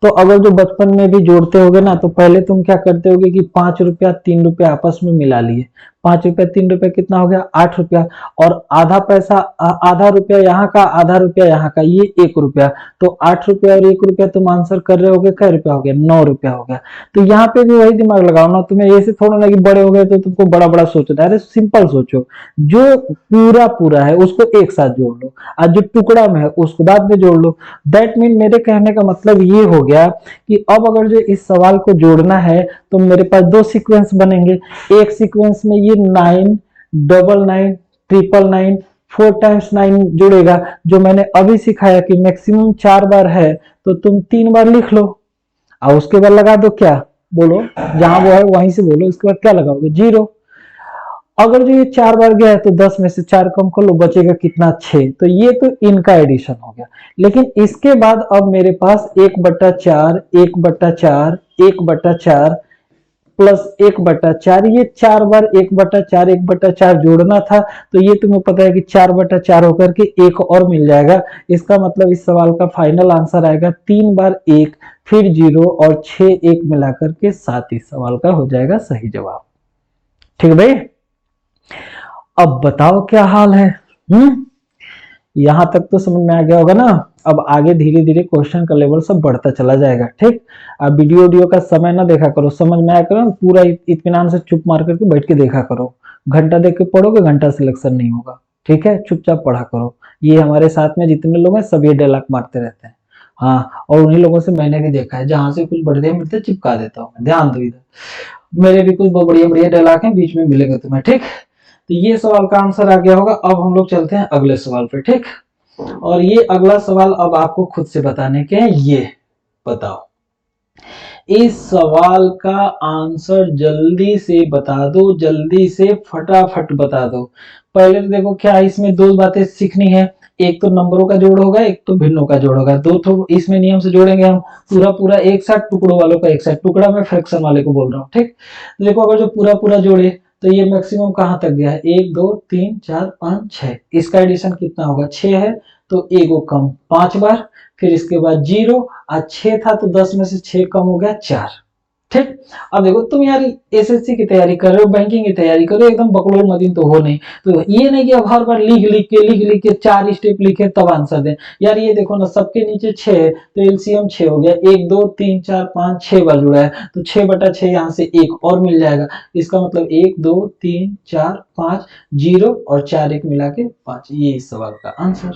तो अगर जो बचपन में भी जोड़ते होगे ना तो पहले तुम क्या करते होगे कि 5 रुपया 3 रुपया आपस में मिला लिए। 5 रुपया 3 रुपया कितना हो गया, 8 रुपया। और आधा पैसा, आधा रुपया यहाँ का आधा रुपया यहाँ का, ये 1 रुपया। तो 8 रुपया और 1 रुपया तुम आंसर कर रहे होगे, कै रुपया हो गया, 9 रुपया हो गया। तो यहाँ पे भी वही दिमाग लगाओ ना, तुम्हें ऐसे थोड़ा ना कि बड़े हो गए तो तुमको बड़ा बड़ा सोचना है। अरे सिंपल सोचो, जो पूरा पूरा है उसको एक साथ जोड़ लो और जो टुकड़ा में है उसको बाद में जोड़ लो। दैट मीन मेरे कहने का मतलब ये हो गया कि अब अगर जो इस सवाल को जोड़ना है तो मेरे पास 2 सीक्वेंस बनेंगे। एक सीक्वेंस में ये 9, 99, 999, 4 टाइम्स 9 जुड़ेगा, जो मैंने अभी सिखाया कि मैक्सिमम 4 बार है तो तुम 3 बार लिख लो और उसके बाद लगा दो क्या, बोलो जहां वो है वहीं से बोलो, उसके बाद क्या लगाओगे, 0। अगर जो ये 4 बार गया है तो 10 में से 4 कम कर लो, बचेगा कितना, 6। तो ये तो इनका एडिशन हो गया। लेकिन इसके बाद अब मेरे पास 1/4, 1/4, 1/4 प्लस 1/4, ये 4 बार 1/4, 1/4 जोड़ना था। तो ये तुम्हें पता है कि 4/4 होकर के एक और मिल जाएगा। इसका मतलब इस सवाल का फाइनल आंसर आएगा 3 बार 1 फिर 0 और 6 1 मिलाकर के 7 इस सवाल का हो जाएगा सही जवाब। ठीक है भाई, अब बताओ क्या हाल है। यहां तक तो समझ में आ गया होगा ना। अब आगे धीरे धीरे क्वेश्चन का लेवल सब बढ़ता चला जाएगा। ठीक, अब वीडियो का समय ना देखा करो, समझ में आया करो, पूरा इत्मीनान से चुप मार करके बैठ के देखा करो। घंटा देख के पढ़ोगे घंटा सिलेक्शन नहीं होगा। ठीक है, चुपचाप पढ़ा करो। ये हमारे साथ में जितने लोग हैं सब ये डायलॉग मारते रहते हैं। हाँ, और उन्हीं लोगों से मैंने भी देखा है, जहां से कुछ बढ़िया मिलते चिपका देता हूँ। ध्यान दो इधर, मेरे भी कुछ बढ़िया बढ़िया डायलॉग हैं, बीच में मिलेगा तुम्हें। ठीक, तो ये सवाल का आंसर आ गया होगा। अब हम लोग चलते हैं अगले सवाल पे। ठीक, और ये अगला सवाल अब आपको खुद से बताने के हैं। ये बताओ, इस सवाल का आंसर जल्दी से बता दो, जल्दी से फटाफट बता दो। पहले तो देखो क्या इसमें दो बातें सीखनी है, एक तो नंबरों का जोड़ होगा, एक तो भिन्नों का जोड़ होगा। दो तो इसमें नियम से जोड़ेंगे हम, पूरा पूरा एक साथ, टुकड़ों वालों का एक साथ। टुकड़ा मैं फ्रैक्शन वाले को बोल रहा हूँ, ठीक। तो देखो अगर जो पूरा पूरा जोड़े तो ये मैक्सिमम कहां तक गया है, 1 2 3 4 5 6। इसका एडिशन कितना होगा, 6 है तो एगो कम 5 बार, फिर इसके बाद 0, आज 6 था तो 10 में से 6 कम हो गया 4, ठीक। अब देखो तुम यार एसएससी की तैयारी कर रहे हो, बैंकिंग की तैयारी कर रहे हो, एकदम बकलोल मदीन तो हो नहीं। तो ये नहीं कि अब हर बार लिख के 4 स्टेप लिखे तब आंसर दें। यार ये देखो ना, सबके नीचे 6 है तो एलसीएम 6 हो गया, 1 2 3 4 5 6 बार जुड़ा है तो 6/6 यहाँ से एक और मिल जाएगा। इसका मतलब 1 2 3 4 5 0 और 4 1 मिला के 5, ये इस सवाल का आंसर।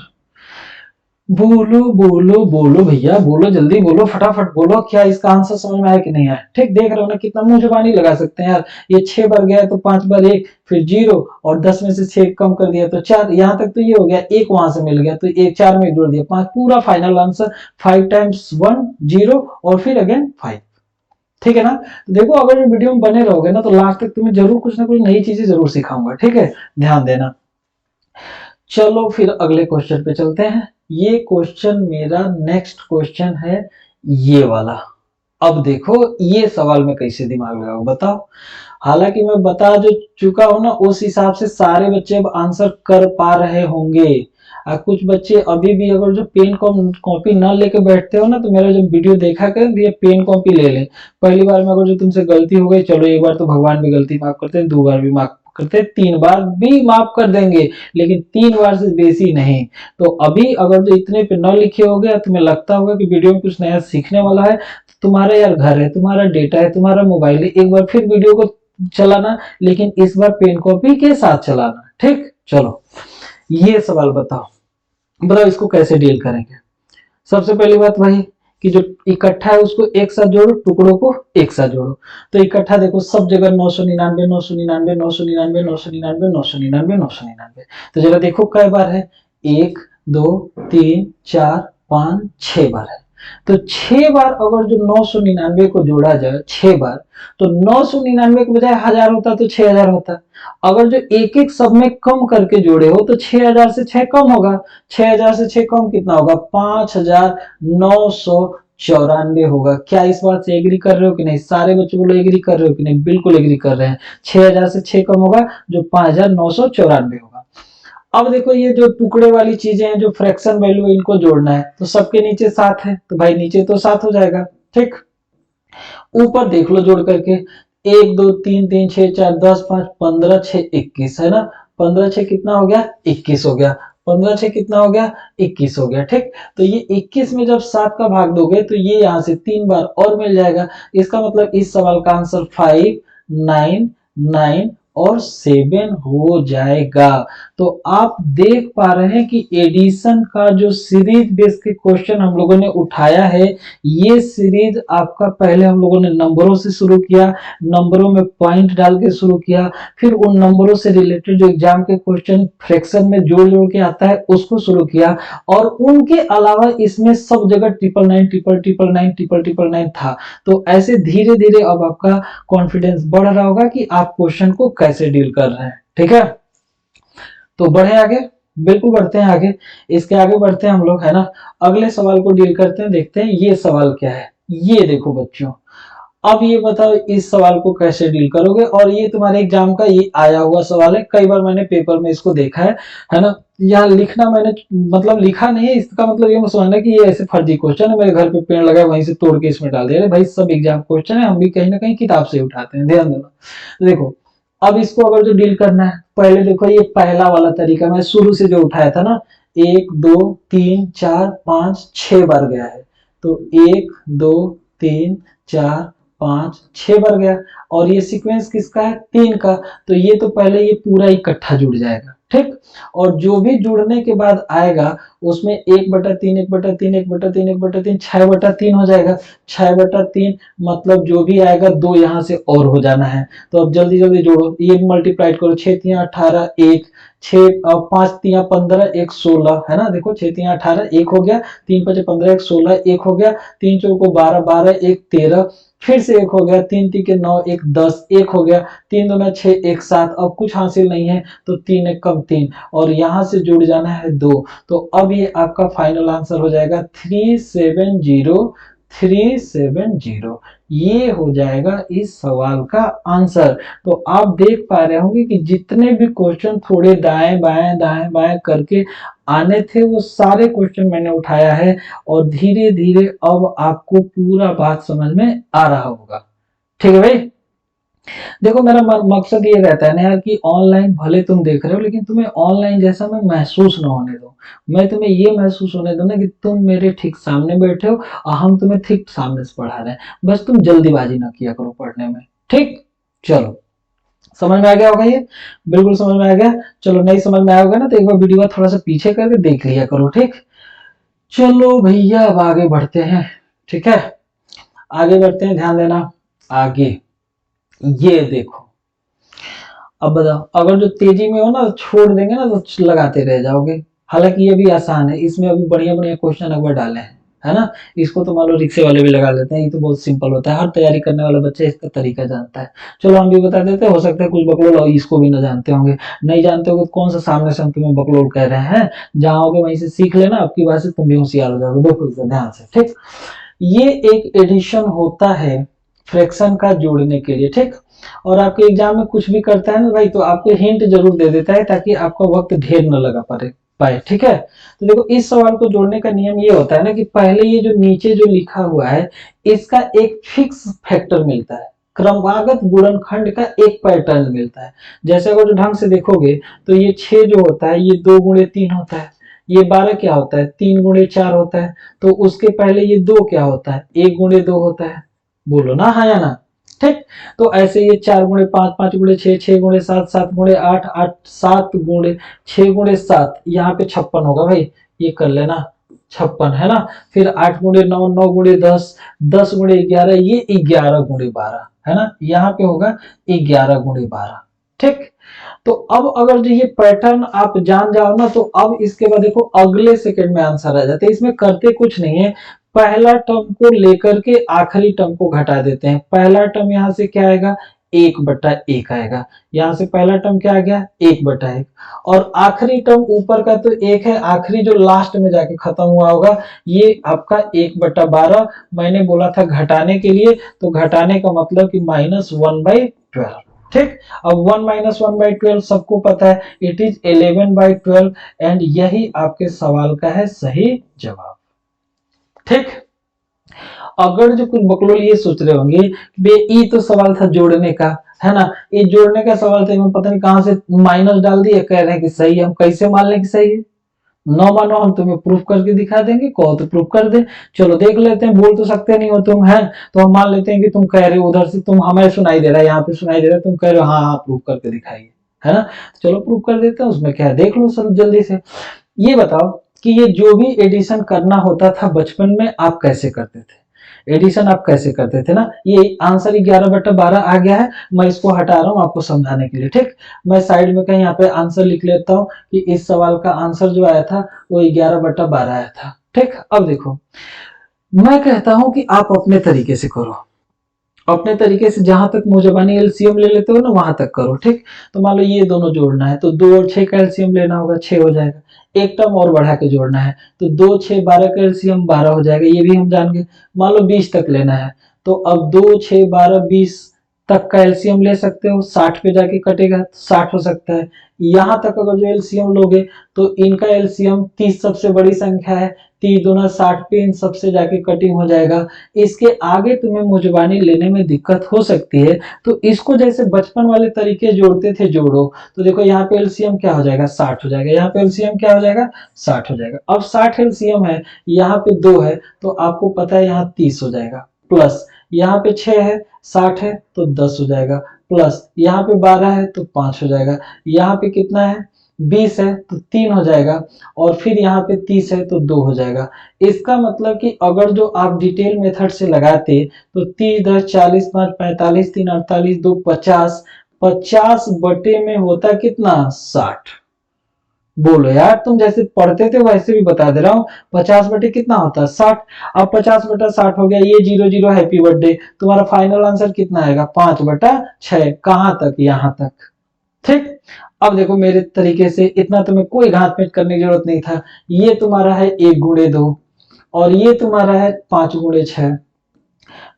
बोलो बोलो बोलो भैया, बोलो जल्दी बोलो, फटाफट बोलो, क्या इसका आंसर समझ में आया कि नहीं आया। ठीक, देख रहे हो ना कितना मुंह जुबानी लगा सकते हैं यार। ये 6 बार गया तो 5 बार 1, फिर 0 और 10 में से 6 कम कर दिया तो 4, यहाँ तक तो ये हो गया, एक वहां से मिल गया तो एक 4 में जोड़ दिया 5, पूरा फाइनल आंसर 5 टाइम्स 1 0 और फिर अगेन 5। ठीक है ना। तो देखो अगर ये वीडियो में बने रहोगे ना तो लास्ट तक तुम्हें जरूर कुछ ना कुछ नई चीजें जरूर सिखाऊंगा, ठीक है, ध्यान देना। चलो फिर अगले क्वेश्चन पे चलते हैं। ये क्वेश्चन मेरा नेक्स्ट क्वेश्चन है, ये वाला। अब देखो ये सवाल में कैसे दिमाग लगाऊं बताओ। हालांकि मैं बता जो चुका हूं ना, उस हिसाब से सारे बच्चे अब आंसर कर पा रहे होंगे। कुछ बच्चे अभी भी अगर जो पेन कॉपी न लेके बैठते हो ना, तो मेरा जब वीडियो देखा करें तो ये पेन कॉपी ले ले। पहली बार में अगर जो तुमसे गलती हो गई, चलो एक बार तो भगवान भी गलती माफ करते हैं, 2 बार भी माफ करते हैं, 3 बार भी माफ कर देंगे, लेकिन 3 बार से बेसी नहीं। तो अभी अगर जो इतने पे न लिखे हो गया, तुम्हें लगता होगा कि वीडियो में कुछ नया सीखने वाला है, तो तुम्हारा यार घर है, तुम्हारा डेटा है, तुम्हारा मोबाइल है, एक बार फिर वीडियो को चलाना, लेकिन इस बार पेन कॉपी के साथ चलाना, ठीक। चलो ये सवाल बताओ, बताओ इसको कैसे डील करेंगे। सबसे पहली बात वही कि जो इकट्ठा है उसको एक साथ जोड़ो, टुकड़ों को एक साथ जोड़ो। तो इकट्ठा देखो सब जगह 999 999 999 999 999 999। तो जरा देखो कई बार है, 1 2 3 4 5 6 बार है। तो 6 बार अगर जो 999 को जोड़ा जाए 6 बार, तो 999 के बजाय 1000 होता तो 6000 होता। अगर जो एक एक सब में कम करके जोड़े हो तो 6000 से 6 कम होगा, 6000 से 6 कम कितना होगा, 5994 होगा। क्या इस बात से एग्री कर रहे हो कि नहीं, सारे बच्चे बोलो एग्री कर रहे हो कि नहीं, बिल्कुल एग्री कर रहे हैं। 6000 से 6 कम होगा जो 5994 होगा। अब देखो ये जो टुकड़े वाली चीजें हैं, जो फ्रैक्शन वैल्यू, इनको जोड़ना है तो सबके नीचे 7 है तो भाई नीचे तो 7 हो जाएगा, ठीक। ऊपर देख लो जोड़ करके, 1 2 3 3 6 4 10 5 15 6 21 है ना। 15 6 कितना हो गया, 21 हो गया। 15 6 कितना हो गया, 21 हो गया, ठीक। तो ये 21 में जब 7 का भाग दोगे तो ये यहां से 3 बार और मिल जाएगा। इसका मतलब इस सवाल का आंसर 5 9 9 और 7 हो जाएगा। तो आप देख पा रहे हैं कि एडिशन का जो सीरीज बेस के क्वेश्चन हम लोगों ने उठाया है, ये सीरीज आपका पहले हम लोगों ने नंबरों से शुरू किया, नंबरों में पॉइंट डाल के शुरू किया, फिर उन नंबरों से रिलेटेड जो एग्जाम के क्वेश्चन फ्रैक्शन में जोड़ जोड़ के आता है उसको शुरू किया, और उनके अलावा इसमें सब जगह 999 था। तो ऐसे धीरे धीरे अब आपका कॉन्फिडेंस बढ़ रहा होगा कि आप क्वेश्चन को कैसे डील कर रहे हैं, ठीक है। तो बढ़े आगे, बिल्कुल बढ़ते हैं आगे। इसके आगे बढ़ते हैं हम लोग, है ना। अगले सवाल को डील करते हैं, देखते हैं ये सवाल क्या है। ये देखो बच्चों, अब ये बताओ इस सवाल को कैसे डील करोगे। और ये तुम्हारे एग्जाम का ये आया हुआ सवाल है, कई बार मैंने पेपर में इसको देखा है ना। यहाँ लिखना मैंने मतलब लिखा नहीं है, इसका मतलब ये मत समझना कि ये ऐसे फर्जी क्वेश्चन है, मेरे घर पे पेड़ लगा है वहीं से तोड़ के इसमें डाल दिया। भाई सब एग्जाम क्वेश्चन है, हम भी कहीं ना कहीं किताब से उठाते हैं, ध्यान देना। देखो अब इसको अगर जो डील करना है, पहले देखो ये पहला वाला तरीका मैं शुरू से जो उठाया था ना, 1 2 3 4 5 6 बार गया है। तो 1 2 3 4 5 6 बार गया, और ये सीक्वेंस किसका है, 3 का। तो ये तो पहले ये पूरा इकट्ठा जुड़ जाएगा, ठीक। और जो भी जुड़ने के बाद आएगा उसमें 1/3 1/3 1/3 1/3 6/3 हो जाएगा। 6/3 मतलब जो भी आएगा 2 यहाँ से और हो जाना है। तो अब जल्दी जल्दी जोड़ो, ये मल्टीप्लाइड करो, 6 3 18 1 6 5 3 15 1 16 है ना। देखो 6 3 18 1 हो गया, 3 5 15 1 16 1 हो गया, 3 4 12 12 1 13, फिर से एक हो गया, 3 3 के 9, एक 10, एक हो गया, 3 दूना 6, एक 7। अब कुछ हासिल नहीं है तो 3 एक कम 3, और यहां से जुड़ जाना है 2। तो अब ये आपका फाइनल आंसर हो जाएगा 370 ये हो जाएगा इस सवाल का आंसर। तो आप देख पा रहे होंगे कि जितने भी क्वेश्चन थोड़े दाएं बाएं करके आने थे वो सारे क्वेश्चन मैंने उठाया है, और धीरे धीरे अब आपको पूरा बात समझ में आ रहा होगा। ठीक है भाई। देखो मेरा मकसद ये रहता है ना यार कि ऑनलाइन भले तुम देख रहे हो लेकिन तुम्हें ऑनलाइन जैसा मैं महसूस ना होने दो। मैं तुम्हें ये महसूस होने दो ना कि तुम मेरे ठीक सामने बैठे हो और हम तुम्हें ठीक सामने से पढ़ा रहे हैं। बस तुम जल्दीबाजी ना किया करो पढ़ने में। ठीक, चलो समझ में आ गया होगा ये? बिल्कुल समझ में आ गया। चलो नहीं समझ में आया होगा ना तो एक बार वीडियो थोड़ा सा पीछे करके देख लिया करो। ठीक, चलो भैया अब आगे बढ़ते हैं। ठीक है, आगे बढ़ते हैं, ध्यान देना। आगे ये देखो, अब बताओ, अगर जो तेजी में हो ना तो छोड़ देंगे ना तो लगाते रह जाओगे। हालांकि ये भी आसान है, इसमें अभी बढ़िया बढ़िया क्वेश्चन अकबर डाले हैं, है ना। इसको तो मान लो रिक्शे वाले भी लगा लेते हैं, ये तो बहुत सिंपल होता है, हर तैयारी करने वाला बच्चा इसका तरीका जानता है। चलो हम भी बता देते हैं, हो सकता है कुछ बकलोल और इसको भी ना जानते होंगे। नहीं जानते होगे तो कौन सा सामने से हम तुम्हें बकलोल कह रहे हैं, जहाँ होगे वहीं से सीख लेना, आपकी बात से तुम भी होशियार हो जाओगे। देखो इसे ध्यान से। ठीक, ये एक एडिशन होता है फ्रैक्शन का जोड़ने के लिए। ठीक, और आपके एग्जाम में कुछ भी करता है ना भाई तो आपको हिंट जरूर दे देता है ताकि आपका वक्त ढेर न लगा पाए। ठीक है, तो देखो इस सवाल को जोड़ने का नियम ये होता है ना कि पहले ये जो नीचे जो लिखा हुआ है इसका एक फिक्स फैक्टर मिलता है, क्रमागत गुणनखंड का एक पैटर्न मिलता है। जैसे अगर जो ढंग से देखोगे तो ये 6 जो होता है ये 2 गुणे 3 होता है, ये 12 क्या होता है 3 गुणे 4 होता है, तो उसके पहले ये 2 क्या होता है 1 गुणे 2 होता है। बोलो ना हाँ या ना। ठीक, तो ऐसे ये 4 गुणे 5, 5 गुणे 6, 6 गुणे 7, 7 गुणे 8, 8 7 गुणे 6 गुणे 7, यहाँ पे 56 होगा भाई, ये कर लेना 56 है ना। फिर 8 गुणे 9, 9 गुणे 10, 10 गुणे 11, ये 11 गुणे 12 है ना, यहाँ पे होगा 11 गुणे 12। ठीक, तो अब अगर जो ये पैटर्न आप जान जाओ ना तो अब इसके बाद देखो अगले सेकंड में आंसर आ जाते हैं। इसमें करते कुछ नहीं है, पहला टर्म को लेकर के आखिरी टर्म को घटा देते हैं। पहला टर्म यहां से क्या आएगा 1/1 आएगा, यहां से पहला टर्म क्या आ गया 1/1, और आखिरी टर्म ऊपर का तो 1 है, आखिरी जो लास्ट में जाके खत्म हुआ होगा ये आपका 1/12। मैंने बोला था घटाने के लिए, तो घटाने का मतलब कि -1/12। ठीक, अब 1 - 1/12 सबको पता है, इट इज 11/12, एंड यही आपके सवाल का है सही जवाब। ठीक, अगर जो कुछ बकलोल ये सोच रहे होंगे बे ई तो सवाल था जोड़ने का, है ना, ये जोड़ने का सवाल था, पता नहीं कहां से माइनस डाल दिया, कह रहे हैं कि सही है। हम कैसे मान लें कि सही है? 9 मानो हम तुम्हें प्रूफ करके दिखा देंगे, कहो तो प्रूफ कर दे। चलो देख लेते हैं, बोल तो सकते नहीं हो तुम, है तो हम मान लेते हैं कि तुम कह रहे हो उधर से, तुम हमें सुनाई दे रहा है, यहाँ पे सुनाई दे रहा है, तुम कह रहे हो हाँ हाँ प्रूफ करके दिखाइए, है ना। चलो प्रूफ कर देते हैं, उसमें क्या है देख लो सब जल्दी से। ये बताओ कि ये जो भी एडिशन करना होता था बचपन में आप कैसे करते थे? एडिशन आप कैसे करते थे ना, ये आंसर 11/12 आ गया है, मैं इसको हटा रहा हूं आपको समझाने के लिए। ठीक, मैं साइड में कहीं यहाँ पे आंसर लिख लेता हूं कि इस सवाल का आंसर जो आया था वो 11/12 आया था। ठीक, अब देखो मैं कहता हूं कि आप अपने तरीके से करो, अपने तरीके से जहां तक मुजबानी एलसीएम ले लेते हो ना वहां तक करो। ठीक, तो मान लो ये दोनों जोड़ना है तो 2 और 6 का एलसीएम लेना होगा, 6 हो जाएगा। एक टर्म और बढ़ा के जोड़ना है तो 2 6 12 का एलसीएम 12 हो जाएगा, ये भी हम जान गए। मान लो 20 तक लेना है तो अब 2 6 12 20 तक का एलसीएम ले सकते हो, 60 पे जाके कटेगा तो 60 हो सकता है। यहाँ तक अगर जो एलसीएम लोगे तो इनका एलसीएम 30 सबसे बड़ी संख्या है, 30 दूना 60 पे इन सबसे जाके कटिंग हो जाएगा। इसके आगे तुम्हें मुजबानी लेने में दिक्कत हो सकती है, तो इसको जैसे बचपन वाले तरीके जोड़ते थे जोड़ो। तो देखो यहाँ पे एलसीएम क्या हो जाएगा 60 हो जाएगा, यहाँ पे एलसीएम क्या हो जाएगा 60 हो जाएगा। अब 60 एलसीएम है, यहाँ पे 2 है तो आपको पता है यहाँ 30 हो जाएगा, प्लस यहाँ पे 6 है 60 है तो 10 हो जाएगा, प्लस यहाँ पे 12 है तो 5 हो जाएगा, यहाँ पे कितना है 20 है तो 3 हो जाएगा, और फिर यहाँ पे 30 है तो 2 हो जाएगा। इसका मतलब कि अगर जो आप डिटेल मेथड से लगाते तो 30 10 40 5 45 3 48 2 50, 50 बटे में होता कितना 60। बोलो यार, तुम जैसे पढ़ते थे वैसे भी बता दे रहा हूँ। 50 बटे कितना होता है 60। अब 50/60 हो गया, ये 0 0 हैप्पी बर्थडे। तुम्हारा फाइनल आंसर कितना आएगा 5/6। कहां तक, यहां तक। ठीक। अब देखो मेरे तरीके से इतना तुम्हें कोई घात पेट करने की जरूरत नहीं था। ये तुम्हारा है 1 गुणे 2 और ये तुम्हारा है 5 गुणे 6।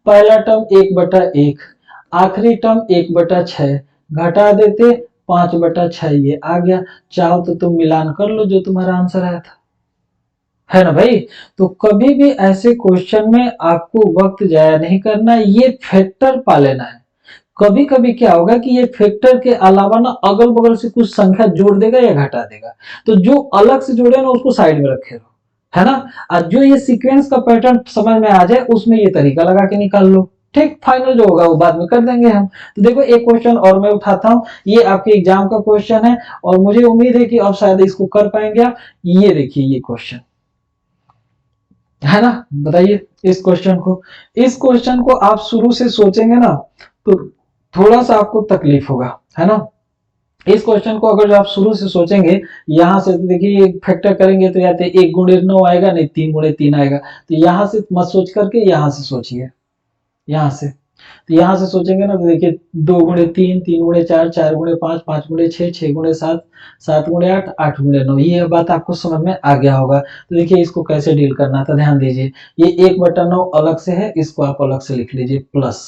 पहला टर्म 1/1, आखिरी टर्म 1/6, घटा देते 5/6, ये आ गया। चाहो तो तुम मिलान कर लो जो तुम्हारा आंसर आया था, है ना भाई। तो कभी भी ऐसे क्वेश्चन में आपको वक्त जाया नहीं करना, ये फैक्टर पा लेना है। कभी कभी क्या होगा कि ये फैक्टर के अलावा ना अगल बगल से कुछ संख्या जोड़ देगा या घटा देगा, तो जो अलग से जोड़े ना उसको साइड में रखे रहो, है ना। और जो ये सीक्वेंस का पैटर्न समझ में आ जाए उसमें ये तरीका लगा के निकाल लो। ठीक, फाइनल जो होगा वो बाद में कर देंगे हम। तो देखो एक क्वेश्चन और मैं उठाता हूं, ये आपके एग्जाम का क्वेश्चन है और मुझे उम्मीद है कि आप शायद इसको कर पाएंगे आप। ये देखिए ये क्वेश्चन है ना, बताइए इस क्वेश्चन को आप शुरू से सोचेंगे ना तो थोड़ा सा आपको तकलीफ होगा, है ना। इस क्वेश्चन को अगर आप शुरू से सोचेंगे, यहां से तो देखिए फैक्टर करेंगे तो या तो 1 गुणे 9 आएगा, नहीं 3 गुणे 3 आएगा। तो यहां से मत सोच करके यहां से सोचिए, यहां से। तो यहां से सोचेंगे ना तो देखिए 2 गुणे 3, 3 गुणे 4, 4 गुणे 5, 5 गुणे 6, 6 गुणे 7, 7 गुणे 8, 8 गुणे 9। ये बात आपको समझ में आ गया होगा। तो देखिए इसको कैसे डील करना था, ध्यान दीजिए। ये 1/9 अलग से है, इसको आप अलग से लिख लीजिए प्लस।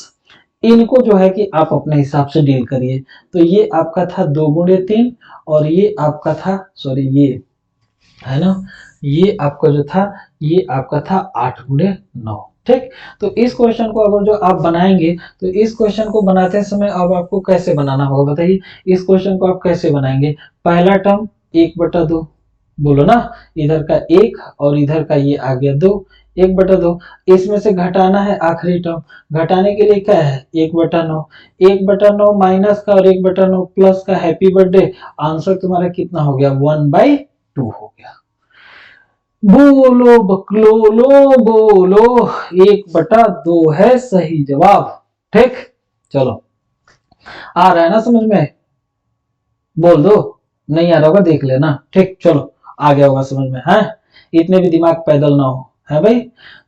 इनको जो है कि आप अपने हिसाब से डील करिए। तो ये आपका था 2 गुणे 3 और ये आपका था, सॉरी ये है ना, ये आपका जो था ये आपका था 8 गुणे 9। ठीक। तो इस क्वेश्चन को अगर जो आप बनाएंगे तो इस क्वेश्चन को बनाते समय अब आपको कैसे बनाना होगा बताइए। इस क्वेश्चन को आप कैसे बनाएंगे, पहला टर्म 1/2, बोलो ना, इधर का 1 और इधर का ये आ गया 2, 1/2। इसमें से घटाना है आखिरी टर्म, घटाने के लिए क्या है 1/9, 1/9 माइनस का और 1/9 प्लस का, हैप्पी बर्थडे। आंसर तुम्हारा कितना हो गया 1/2 हो गया। बोलो बकलोलो बोलो, 1/2 है सही जवाब। ठीक। चलो, आ रहा है ना समझ में, बोल दो। नहीं आ रहा होगा देख लेना, ठीक। चलो, आ गया होगा समझ में, है। इतने भी दिमाग पैदल ना हो, है भाई।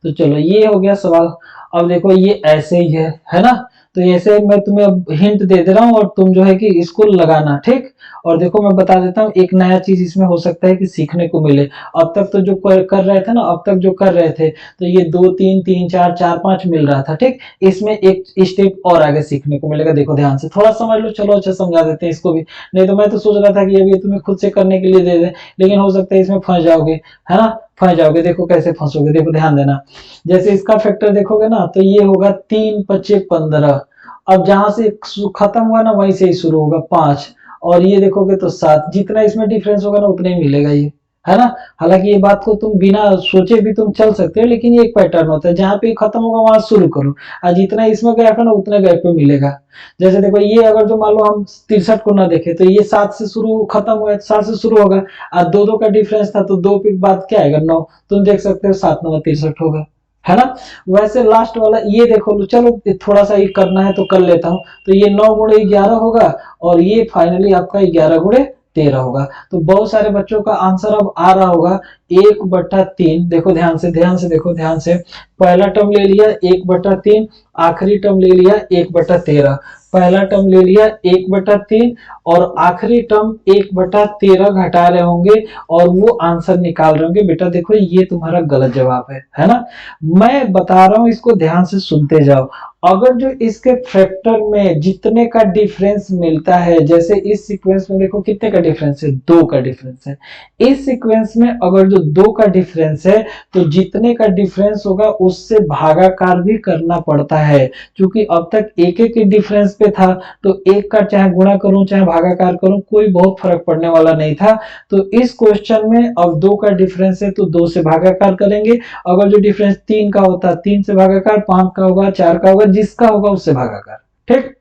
तो चलो ये हो गया सवाल। अब देखो ये ऐसे ही है ना। तो ऐसे मैं तुम्हें हिंट दे दे रहा हूँ और तुम जो है कि इसको लगाना, ठीक। और देखो मैं बता देता हूँ, एक नया चीज इसमें हो सकता है कि सीखने को मिले। अब तक तो जो कर रहे थे ना, अब तक जो कर रहे थे तो ये 2 3 3 4 4 5 मिल रहा था, ठीक। इसमें एक स्टेप और आगे सीखने को मिलेगा। देखो ध्यान से थोड़ा समझ लो, चलो अच्छा समझा देते हैं इसको भी। नहीं तो मैं तो सोच रहा था कि अभी तुम्हें खुद से करने के लिए दे दे, लेकिन हो सकता है इसमें फंस जाओगे, है ना। फंस जाओगे, देखो कैसे फंसोगे, देखो ध्यान देना। जैसे इसका फैक्टर देखोगे ना तो ये होगा 3×5 = 15। अब जहां से खत्म हुआ ना वहीं से ही शुरू होगा 5, और ये देखोगे तो 7। जितना इसमें डिफरेंस होगा ना उतना ही मिलेगा ये, है ना। हालांकि ये बात को तुम बिना सोचे भी तुम चल सकते हो, लेकिन ये एक पैटर्न होता है, जहां पे खत्म होगा वहां शुरू करो, और जितना इसमें गैप है ना उतने गैप पे मिलेगा। जैसे देखो ये अगर जो मान लो हम 63 को ना देखे तो ये 7 से शुरू खत्म हुआ, 7 से शुरू होगा, और 2 2 का डिफरेंस था तो 2 के बाद क्या आएगा 9। तुम देख सकते हो 7 9 63 होगा, है ना। वैसे लास्ट वाला ये देखो, चलो थोड़ा सा ये करना है तो कर लेता हूं। तो ये 9 × 11 होगा और ये फाइनली आपका 11 × 13 होगा। तो बहुत सारे बच्चों का आंसर अब आ रहा होगा 1/3। देखो ध्यान से, ध्यान से देखो, ध्यान से। पहला टर्म ले लिया 1/3, आखिरी टर्म ले लिया 1/13। पहला टर्म ले लिया 1/3 और आखिरी टर्म 1/13 घटा रहे होंगे और वो आंसर निकाल रहे होंगे। बेटा देखो ये तुम्हारा गलत जवाब है ना। मैं बता रहा हूं, इसको ध्यान से सुनते जाओ। अगर जो इसके फैक्टर में जितने का डिफरेंस मिलता है, जैसे इस सीक्वेंस में देखो कितने का डिफरेंस है 2 का डिफरेंस है। इस सीक्वेंस में अगर जो 2 का डिफरेंस है तो जितने का डिफरेंस होगा उससे भागाकार भी करना पड़ता है। क्योंकि अब तक एक एक डिफरेंस पे था तो एक का चाहे गुणा करूं चाहे भागाकार करूं कोई बहुत फर्क पड़ने वाला नहीं था। तो इस क्वेश्चन में अब 2 का डिफरेंस है तो 2 से भागाकार करेंगे। अगर जो डिफरेंस 3 का होता 3 से भागाकार, 5 का होगा, 4 का होगा, जिसका होगा उससे भागाकार। ठीक।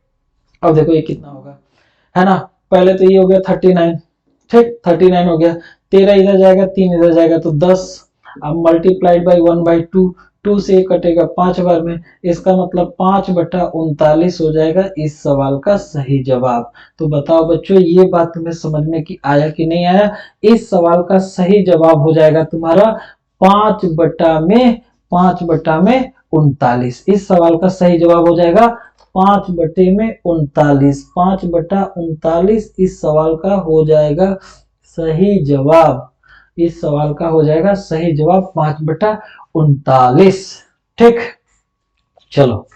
अब देखो ये कितना होगा, है ना। पहले तो ये हो गया 39, ठीक 39 हो गया। 13 इधर जाएगा, 3 इधर जाएगा तो 10। अब मल्टीप्लाइड बाई 1/2, 2 से ये कटेगा 5 बार में, इसका मतलब 5/39 हो जाएगा इस सवाल का सही जवाब। तो बताओ बच्चों, ये बात तुम्हें समझ में कि आया कि नहीं आया? इस सवाल का सही जवाब हो जाएगा तुम्हारा 5/39। इस सवाल का सही जवाब हो जाएगा 5/39। 5/39 इस सवाल का हो जाएगा सही जवाब। इस सवाल का हो जाएगा सही जवाब 5/39। ठीक, चलो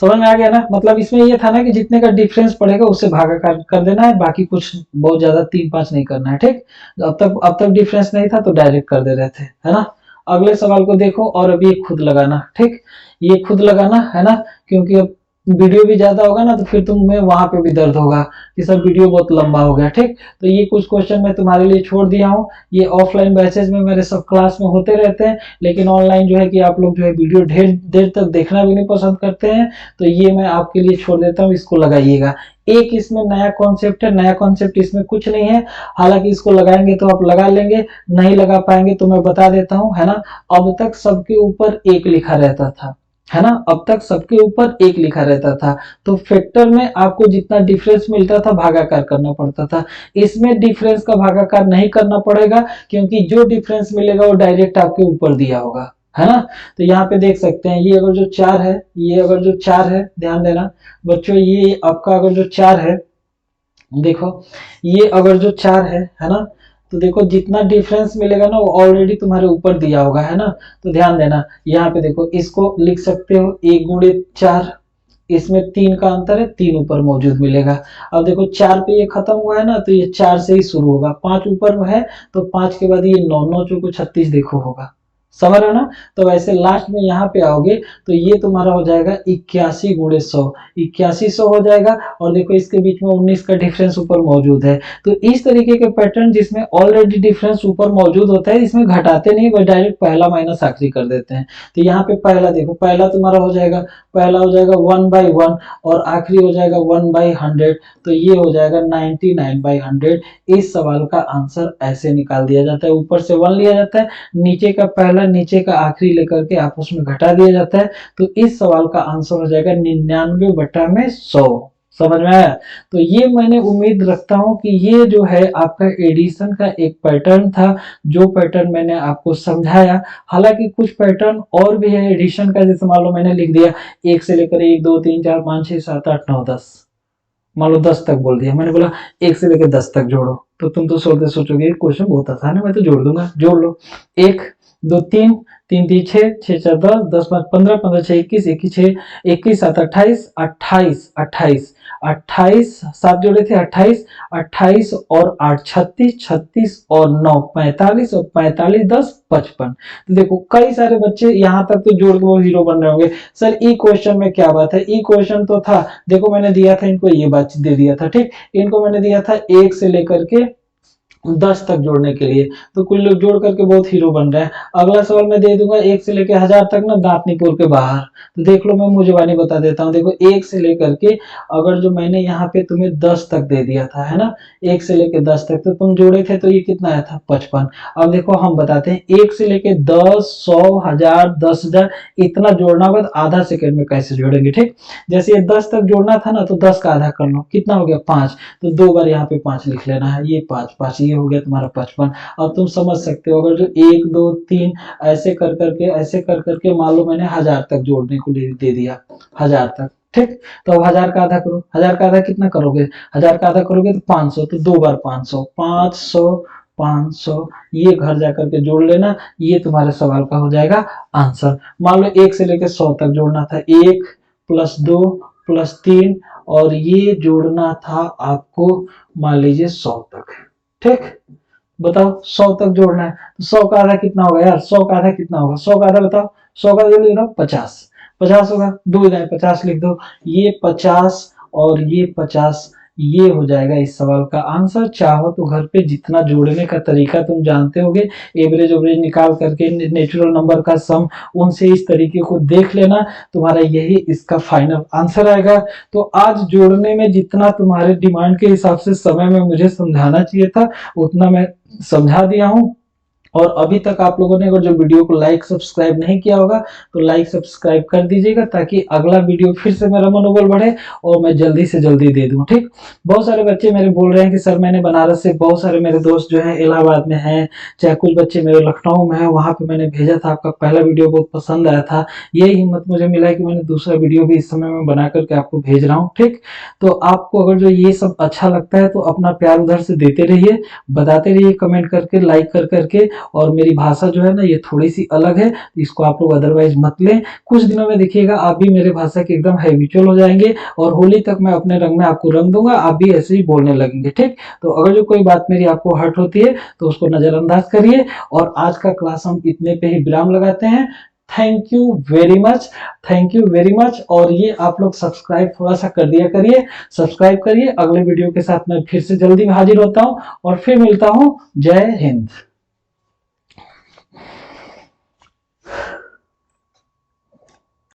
समझ में आ गया ना? मतलब इसमें ये था ना कि जितने का डिफरेंस पड़ेगा उससे भागाकार कर देना है, बाकी कुछ बहुत ज्यादा 3-5 नहीं करना है। ठीक, अब तक डिफरेंस नहीं था तो डायरेक्ट कर दे रहे थे, है ना? अगले सवाल को देखो और अभी ये खुद लगाना। ठीक, ये खुद लगाना है ना, क्योंकि अब वीडियो भी ज्यादा होगा ना तो फिर तुम्हें वहां पे भी दर्द होगा कि सर वीडियो बहुत लंबा हो गया। ठीक, तो ये कुछ क्वेश्चन मैं तुम्हारे लिए छोड़ दिया हूँ। ये ऑफलाइन बैचेज में मेरे सब क्लास में होते रहते हैं, लेकिन ऑनलाइन जो है कि आप लोग जो है वीडियो ढेर देर तक देखना भी नहीं पसंद करते हैं, तो ये मैं आपके लिए छोड़ देता हूँ, इसको लगाइएगा। एक इसमें नया कॉन्सेप्ट है, नया कॉन्सेप्ट इसमें कुछ नहीं है, हालांकि इसको लगाएंगे तो आप लगा लेंगे, नहीं लगा पाएंगे तो मैं बता देता हूँ, है ना? अब तक सबके ऊपर एक लिखा रहता था, है ना? अब तक सबके ऊपर एक लिखा रहता था, तो फैक्टर में आपको जितना डिफरेंस मिलता था भागाकार करना पड़ता था। इसमें डिफरेंस का भागाकार नहीं करना पड़ेगा, क्योंकि जो डिफरेंस मिलेगा वो डायरेक्ट आपके ऊपर दिया होगा, है ना? तो यहाँ पे देख सकते हैं, ये अगर जो 4 है, ये अगर जो 4 है, ध्यान देना बच्चों, ये आपका अगर जो 4 है, देखो ये अगर जो 4 है ना, तो देखो जितना डिफरेंस मिलेगा ना वो ऑलरेडी तुम्हारे ऊपर दिया होगा, है ना? तो ध्यान देना, यहाँ पे देखो इसको लिख सकते हो 1 × 4, इसमें 3 का अंतर है, 3 ऊपर मौजूद मिलेगा। अब देखो 4 पे ये खत्म हुआ है ना, तो ये 4 से ही शुरू होगा, 5 ऊपर है तो 5 के बाद ये 9 9 चौको 36 देखो होगा, समझ रहे हो ना? तो वैसे लास्ट में यहाँ पे आओगे तो ये तुम्हारा हो जाएगा 81 × 100, 8100 हो जाएगा। और देखो इसके बीच में 19 का डिफरेंस ऊपर मौजूद है। तो इस तरीके के पैटर्न जिसमें ऑलरेडी डिफरेंस ऊपर मौजूद होता है, इसमें घटाते नहीं, बस डायरेक्ट पहला माइनस आखिरी कर देते हैं। तो यहाँ पे पहला देखो, पहला तुम्हारा हो जाएगा, पहला हो जाएगा 1/1 और आखिरी हो जाएगा 1/100, तो ये हो जाएगा 99/100। इस सवाल का आंसर ऐसे निकाल दिया जाता है, ऊपर से 1 लिया जाता है, नीचे का पहला नीचे का आखिरी लेकर के आपस में घटा दिया जाता है। तो इस सवाल का आंसर हो जाएगा 99/100। समझ में आया? तो ये मैंने उम्मीद रखता हूं कि ये जो है आपका एडिशन का एक पैटर्न था, जो पैटर्न मैंने आपको समझाया। हालांकि कुछ पैटर्न और भी है एडिशन का, जैसे मान लो मैंने लिख दिया 1 से लेकर 1 2 3 4 5 6 7 8 9 10, मान लो 10 तक बोल दिया, मैंने बोला 1 से लेकर 10 तक जोड़ो, तो तुम तो सोचोगे क्वेश्चन बहुत आसान है, मैं तो जोड़ दूंगा। जोड़ लो, 1 2 3 3 3 6 6 4 10 10 5 15 15 6 21 21 6 21 7 28 28 28 28 7 जोड़े थे 28 28 और 8 36 36 और 9 45 और 45 10 55। तो देखो कई सारे बच्चे यहाँ तक तो जोड़ के वो जीरो बन रहे होंगे, सर ई क्वेश्चन में क्या बात है? ई क्वेश्चन तो था, देखो मैंने दिया था इनको, ये बात दे दिया था, ठीक, इनको मैंने दिया था 1 से लेकर के 10 तक जोड़ने के लिए, तो कुछ लोग जोड़ करके बहुत हीरो बन रहे हैं। अगला सवाल मैं दे दूंगा 1 से लेकर 1000 तक ना, दांत निपोर के बाहर। तो देख लो मैं मुंह जुबानी बता देता हूँ, देखो 1 से लेकर के अगर जो मैंने यहाँ पे तुम्हें 10 तक दे दिया था, है ना, 1 से लेकर 10 तक, तो तुम जोड़े थे तो ये कितना आया था 55। अब देखो हम बताते हैं 1 से लेकर 10 100 1000 10,000 इतना जोड़ना होगा तो आधा सेकंड में कैसे जोड़ेंगे, ठीक। जैसे ये 10 तक जोड़ना था ना, तो 10 का आधा कर लो, कितना हो गया 5, तो 2 बार यहाँ पे 5 लिख लेना है, ये 5 5 ये हो गया तुम्हारा 55। अब तुम समझ सकते हो, अगर जो 1 2 3 ऐसे कर करके मान लो मैंने 1000 तक जोड़ने को दे दिया, 1000 तक, ठीक। तो अब 1000 का आधा करो, 1000 का आधा कितना करोगे, 1000 का आधा करोगे तो 500, तो 2 बार 500 500 500, ये घर जाकर के जोड़ लेना, ये तुम्हारे सवाल का हो जाएगा आंसर। मान लो 1 से लेकर 100 तक जोड़ना था, 1 + 2 + 3 और ये जोड़ना था आपको मान लीजिए 100 तक, ठीक। बताओ 100 तक जोड़ना है तो 100 का आधा कितना होगा यार, 100 का आधा कितना होगा, 100 का आधा बताओ, 100 का आधा लिख दो 50, 50 होगा, 2 जाए 50 लिख दो, ये 50 और ये 50, ये हो जाएगा इस सवाल का आंसर। चाहो तो घर पे जितना जोड़ने का तरीका तुम जानते होगे, एवरेज ओवरेज निकाल करके नेचुरल नंबर का सम, उनसे इस तरीके को देख लेना, तुम्हारा यही इसका फाइनल आंसर आएगा। तो आज जोड़ने में जितना तुम्हारे डिमांड के हिसाब से समय में मुझे समझाना चाहिए था उतना मैं समझा दिया हूं। और अभी तक आप लोगों ने अगर जो वीडियो को लाइक सब्सक्राइब नहीं किया होगा तो लाइक सब्सक्राइब कर दीजिएगा, ताकि अगला वीडियो फिर से मेरा मनोबल बढ़े और मैं जल्दी से जल्दी दे दूं। ठीक, बहुत सारे बच्चे मेरे बोल रहे हैं कि सर मैंने बनारस से, बहुत सारे मेरे दोस्त जो है इलाहाबाद में हैं, चाहे कुछ बच्चे मेरे लखनऊ में हैं, वहां पे मैंने भेजा था, आपका पहला वीडियो बहुत पसंद आया था, यही हिम्मत मुझे मिला कि मैंने दूसरा वीडियो भी इस समय में बना करके आपको भेज रहा हूँ। ठीक, तो आपको अगर जो ये सब अच्छा लगता है तो अपना प्यार उधर से देते रहिए, बताते रहिए कमेंट करके, लाइक कर करके। और मेरी भाषा जो है ना ये थोड़ी सी अलग है, इसको आप लोग अदरवाइज मत लें। कुछ दिनों में देखिएगा आप भी मेरे भाषा के एकदम हैबिचुअल हो जाएंगे, और होली तक मैं अपने रंग में आपको रंग दूंगा, आप भी ऐसे ही बोलने लगेंगे। ठीक, तो अगर जो कोई बात मेरी आपको हर्ट होती है तो उसको नजरअंदाज करिए, और आज का क्लास हम इतने पे ही विराम लगाते हैं। Thank you very much, thank you very much. और ये आप लोग सब्सक्राइब थोड़ा सा कर दिया करिए, सब्सक्राइब करिए। अगले वीडियो के साथ मैं फिर से जल्दी हाजिर होता हूँ और फिर मिलता हूँ। जय हिंद।